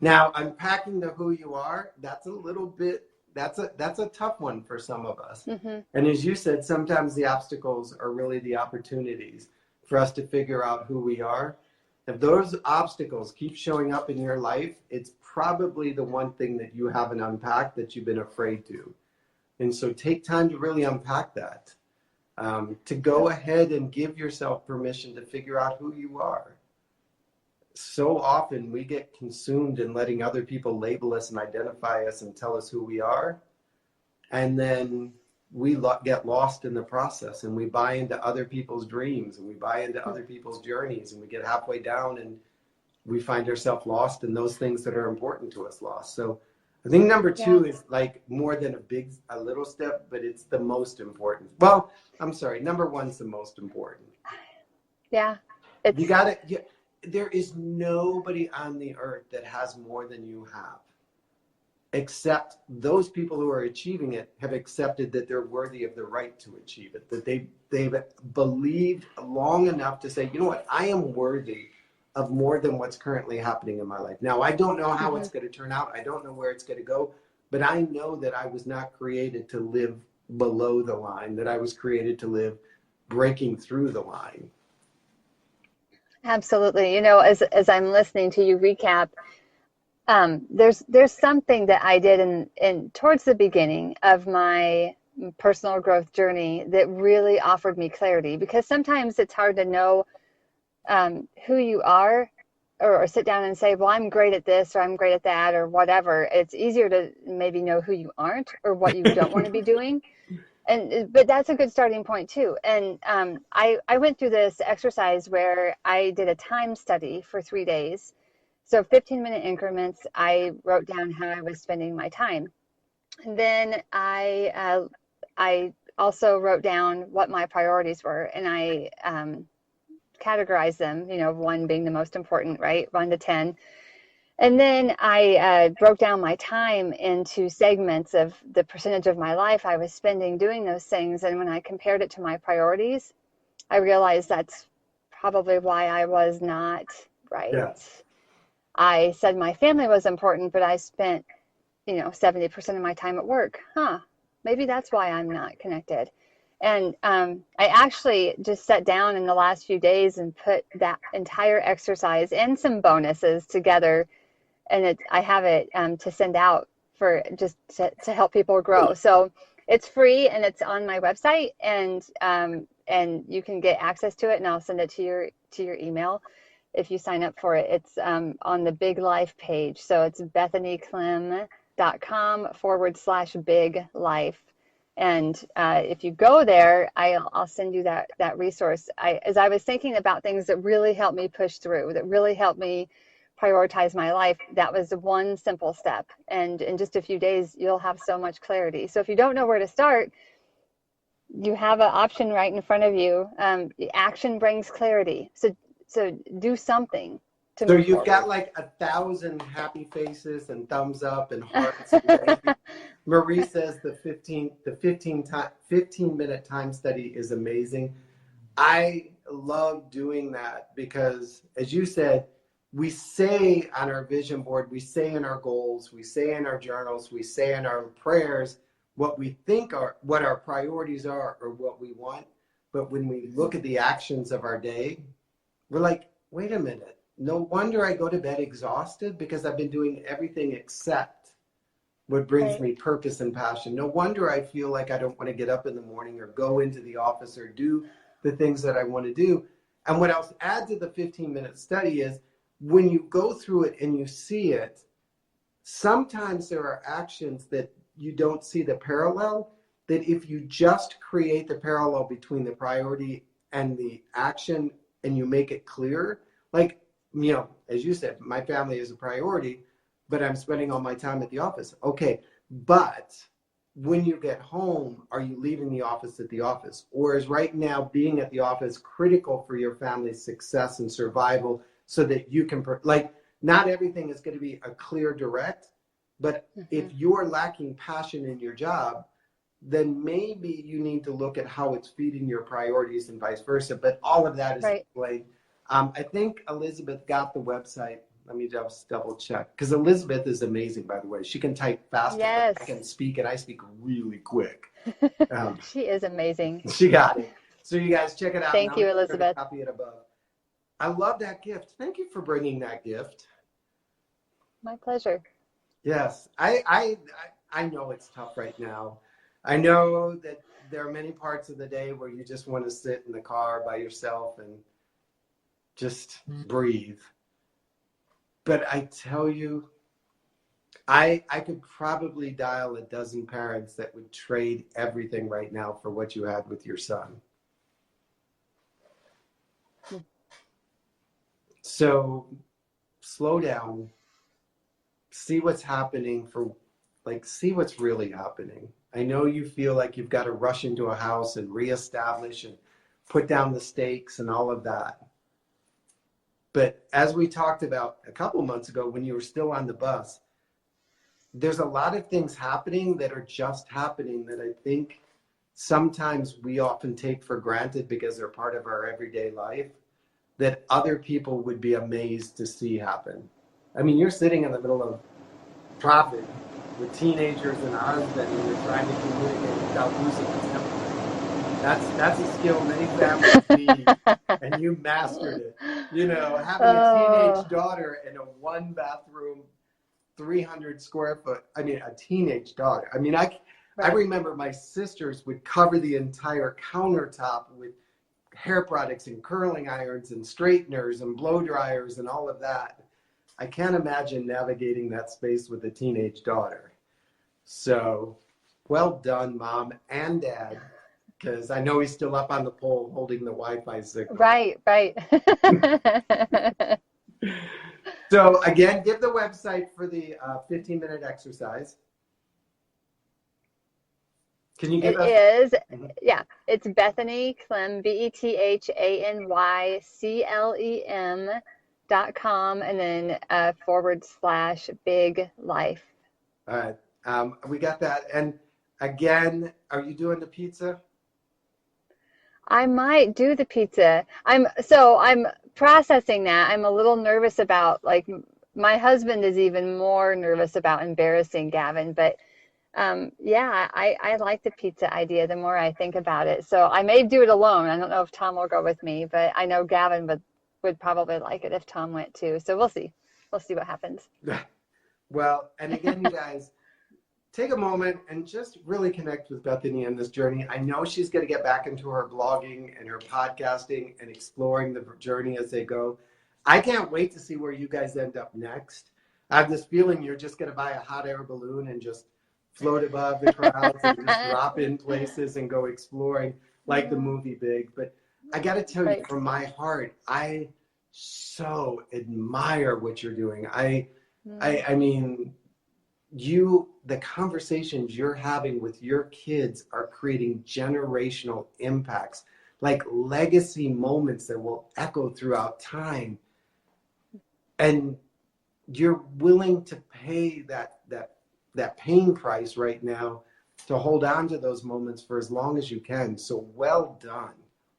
Now, unpacking the who you are, that's a little bit, that's a tough one for some of us. And as you said, sometimes the obstacles are really the opportunities for us to figure out who we are. If those obstacles keep showing up in your life, it's probably the one thing that you haven't unpacked that you've been afraid to. And so take time to really unpack that, to go ahead and give yourself permission to figure out who you are. So often we get consumed in letting other people label us and identify us and tell us who we are. And then we get lost in the process, and we buy into other people's dreams, and we buy into other people's journeys, and we get halfway down and we find ourselves lost in those things that are important to us lost. So I think number 2 is like more than a little step, but it's the most important. Well, I'm sorry. Number 1's the most important. Yeah. You got it. There is nobody on the earth that has more than you have, except those people who are achieving it have accepted that they're worthy of the right to achieve it, that they've believed long enough to say, you know what, I am worthy of more than what's currently happening in my life. Now, I don't know how it's going to turn out. I don't know where it's going to go, but I know that I was not created to live below the line, that I was created to live breaking through the line. Absolutely. You know, as I'm listening to you recap, there's something that I did in towards the beginning of my personal growth journey that really offered me clarity, because sometimes it's hard to know who you are, or sit down and say, well, I'm great at this, or I'm great at that, or whatever. It's easier to maybe know who you aren't or what you don't want to be doing. But that's a good starting point too. And I went through this exercise where I did a time study for 3 days. So 15-minute increments, I wrote down how I was spending my time. And then I also wrote down what my priorities were, and I categorized them, you know, 1 being the most important, right? 1 to 10. And then I broke down my time into segments of the percentage of my life I was spending doing those things. And when I compared it to my priorities, I realized that's probably why I was not right. Yeah. I said my family was important, but I spent, you know, 70% of my time at work. Maybe that's why I'm not connected. And I actually just sat down in the last few days and put that entire exercise and some bonuses together. And I have it to send out for just to help people grow. So it's free and it's on my website, and you can get access to it, and I'll send it to your email if you sign up for it. It's on the Big Life page. So it's BethanyClem.com/Big Life. And if you go there, I'll send you that resource. As I was thinking about things that really helped me push through, that really helped me prioritize my life, that was 1 simple step. And in just a few days, you'll have so much clarity. So if you don't know where to start, you have an option right in front of you. Action brings clarity. So do something. So you've forward. Got like 1,000 happy faces and thumbs up and hearts. And Marie says the 15-minute time study is amazing. I love doing that because, as you said, we say on our vision board, we say in our goals, we say in our journals, we say in our prayers what we think what our priorities are or what we want. But when we look at the actions of our day, we're like, wait a minute. no wonder I go to bed exhausted, because I've been doing everything except what brings Right. me purpose and passion. No wonder I feel like I don't want to get up in the morning or go into the office or do the things that I want to do. And what else adds to the 15-minute study is when you go through it and you see it, sometimes there are actions that you don't see the parallel, that if you just create the parallel between the priority and the action and you make it clear, like, as you said, my family is a priority, but I'm spending all my time at the office. Okay, but when you get home, are you leaving the office at the office? Or is right now being at the office critical for your family's success and survival so that you can, not everything is going to be a clear direct, but if you're lacking passion in your job, then maybe you need to look at how it's feeding your priorities and vice versa. But all of that is explained. I think Elizabeth got the website. Let me just double check. Because Elizabeth is amazing, by the way. She can type faster than I can speak, and I speak really quick. She is amazing. She got it. So you guys check it out. Thank you, Elizabeth. Copy it above. I love that gift. Thank you for bringing that gift. My pleasure. Yes. I know it's tough right now. I know that there are many parts of the day where you just want to sit in the car by yourself and just breathe. But I tell you, I could probably dial a dozen parents that would trade everything right now for what you had with your son. So slow down, see what's happening see what's really happening. I know you feel like you've got to rush into a house and reestablish and put down the stakes and all of that. But as we talked about a couple months ago when you were still on the bus, there's a lot of things happening that are just happening that I think sometimes we often take for granted because they're part of our everyday life, that other people would be amazed to see happen. I mean, you're sitting in the middle of traffic with teenagers and a husband, and you're trying to communicate without losing the temper. That's a skill many families need, and you mastered it. Having a teenage daughter in a one-bathroom, 300 square foot, a teenage daughter. I remember my sisters would cover the entire countertop with hair products and curling irons and straighteners and blow dryers and all of that. I can't imagine navigating that space with a teenage daughter. So, well done, Mom and Dad, because I know he's still up on the pole holding the Wi-Fi signal. Right. So, again, give the website for the 15-minute exercise. Can you give us? It is, it's Bethany Clem, BethanyClem.com, and then /big life. All right. We got that. And again, are you doing the pizza? I might do the pizza. I'm processing that. I'm a little nervous about, my husband is even more nervous about embarrassing Gavin, but I like the pizza idea the more I think about it. So I may do it alone. I don't know if Tom will go with me, but I know Gavin would probably like it if Tom went too. So we'll see. We'll see what happens. Well, and again, you guys, take a moment and just really connect with Bethany on this journey. I know she's going to get back into her blogging and her podcasting and exploring the journey as they go. I can't wait to see where you guys end up next. I have this feeling you're just going to buy a hot air balloon and just float above the crowds and just drop in places and go exploring like the movie Big. But I got to tell you, from my heart, I so admire what you're doing. I mean, the conversations you're having with your kids are creating generational impacts, like legacy moments that will echo throughout time. And you're willing to pay that pain price right now to hold on to those moments for as long as you can. So well done.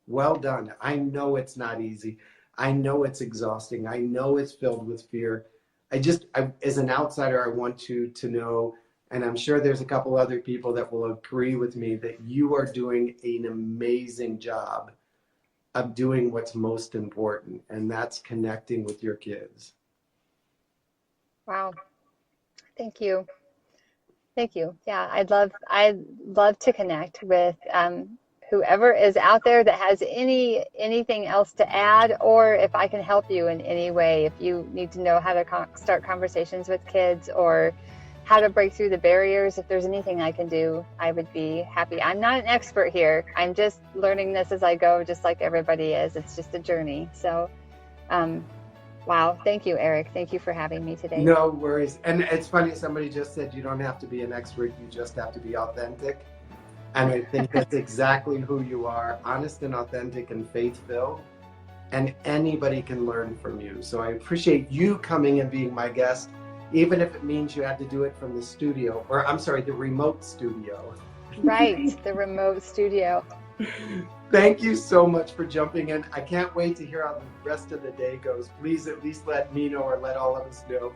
Well done. I know it's not easy. I know it's exhausting. I know it's filled with fear. As an outsider, I want you to know, and I'm sure there's a couple other people that will agree with me, that you are doing an amazing job of doing what's most important, and that's connecting with your kids. Wow. Thank you. Thank you. Yeah, I'd love to connect with whoever is out there that has anything else to add, or if I can help you in any way. If you need to know how to start conversations with kids, or how to break through the barriers, if there's anything I can do, I would be happy. I'm not an expert here. I'm just learning this as I go, just like everybody is. It's just a journey. So, wow. Thank you, Eric. Thank you for having me today. No worries. And it's funny, somebody just said you don't have to be an expert, you just have to be authentic. And I think that's exactly who you are, honest and authentic and faith-filled. And anybody can learn from you. So I appreciate you coming and being my guest, even if it means you had to do it from the studio, or I'm sorry, the remote studio. Right, the remote studio. Thank you so much for jumping in. I can't wait to hear how the rest of the day goes. Please at least let me know, or let all of us know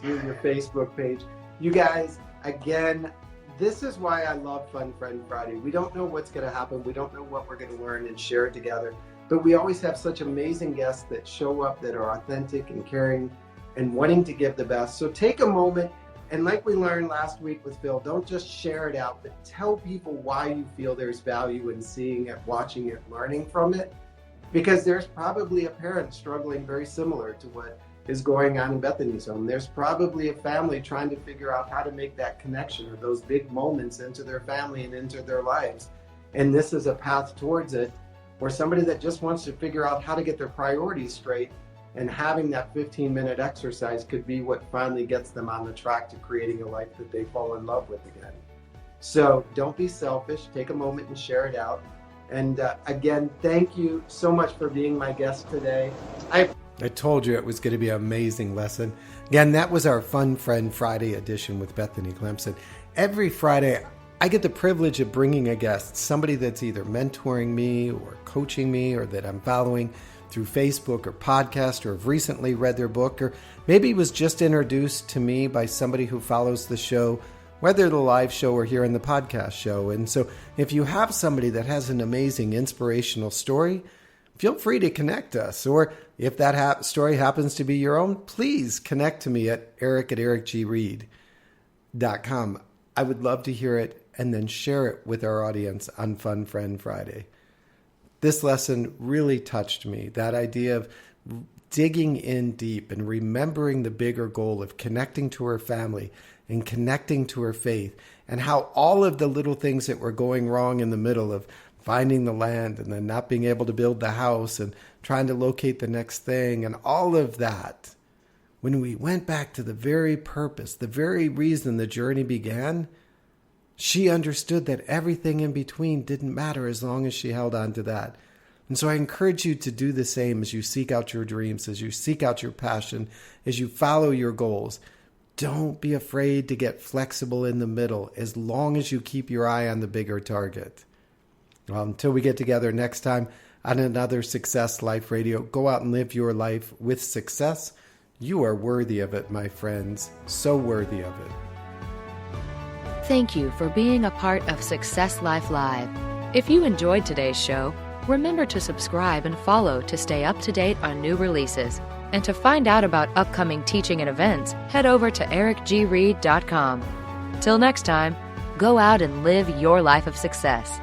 through your Facebook page. You guys, again, this is why I love Fun Friend Friday. We don't know what's going to happen. We don't know what we're going to learn and share together. But we always have such amazing guests that show up, that are authentic and caring and wanting to give the best. So take a moment, and like we learned last week with Phil, don't just share it out, but tell people why you feel there's value in seeing it, watching it, learning from it. Because there's probably a parent struggling very similar to what is going on in Bethany's home. There's probably a family trying to figure out how to make that connection, or those big moments, into their family and into their lives. And this is a path towards it. Or somebody that just wants to figure out how to get their priorities straight, and having that 15-minute exercise could be what finally gets them on the track to creating a life that they fall in love with again. So don't be selfish. Take a moment and share it out. And again, thank you so much for being my guest today. I told you it was going to be an amazing lesson. Again, that was our Fun Friend Friday edition with Bethany Clemenson. Every Friday, I get the privilege of bringing a guest, somebody that's either mentoring me or coaching me, or that I'm following through Facebook or podcast, or have recently read their book, or maybe was just introduced to me by somebody who follows the show, whether the live show or here in the podcast show. And so if you have somebody that has an amazing inspirational story, feel free to connect us. Or if that story happens to be your own, please connect to me at eric@ericgreed.com. I would love to hear it, and then share it with our audience on Fun Friend Friday. This lesson really touched me. That idea of digging in deep and remembering the bigger goal of connecting to her family and connecting to her faith, and how all of the little things that were going wrong in the middle of finding the land and then not being able to build the house and trying to locate the next thing and all of that, when we went back to the very purpose, the very reason the journey began, she understood that everything in between didn't matter as long as she held on to that. And so I encourage you to do the same as you seek out your dreams, as you seek out your passion, as you follow your goals. Don't be afraid to get flexible in the middle, as long as you keep your eye on the bigger target. Well, until we get together next time on another Success Life Radio, go out and live your life with success. You are worthy of it, my friends. So worthy of it. Thank you for being a part of Success Life Live. If you enjoyed today's show, remember to subscribe and follow to stay up to date on new releases. And to find out about upcoming teaching and events, head over to ericgreed.com. Till next time, go out and live your life of success.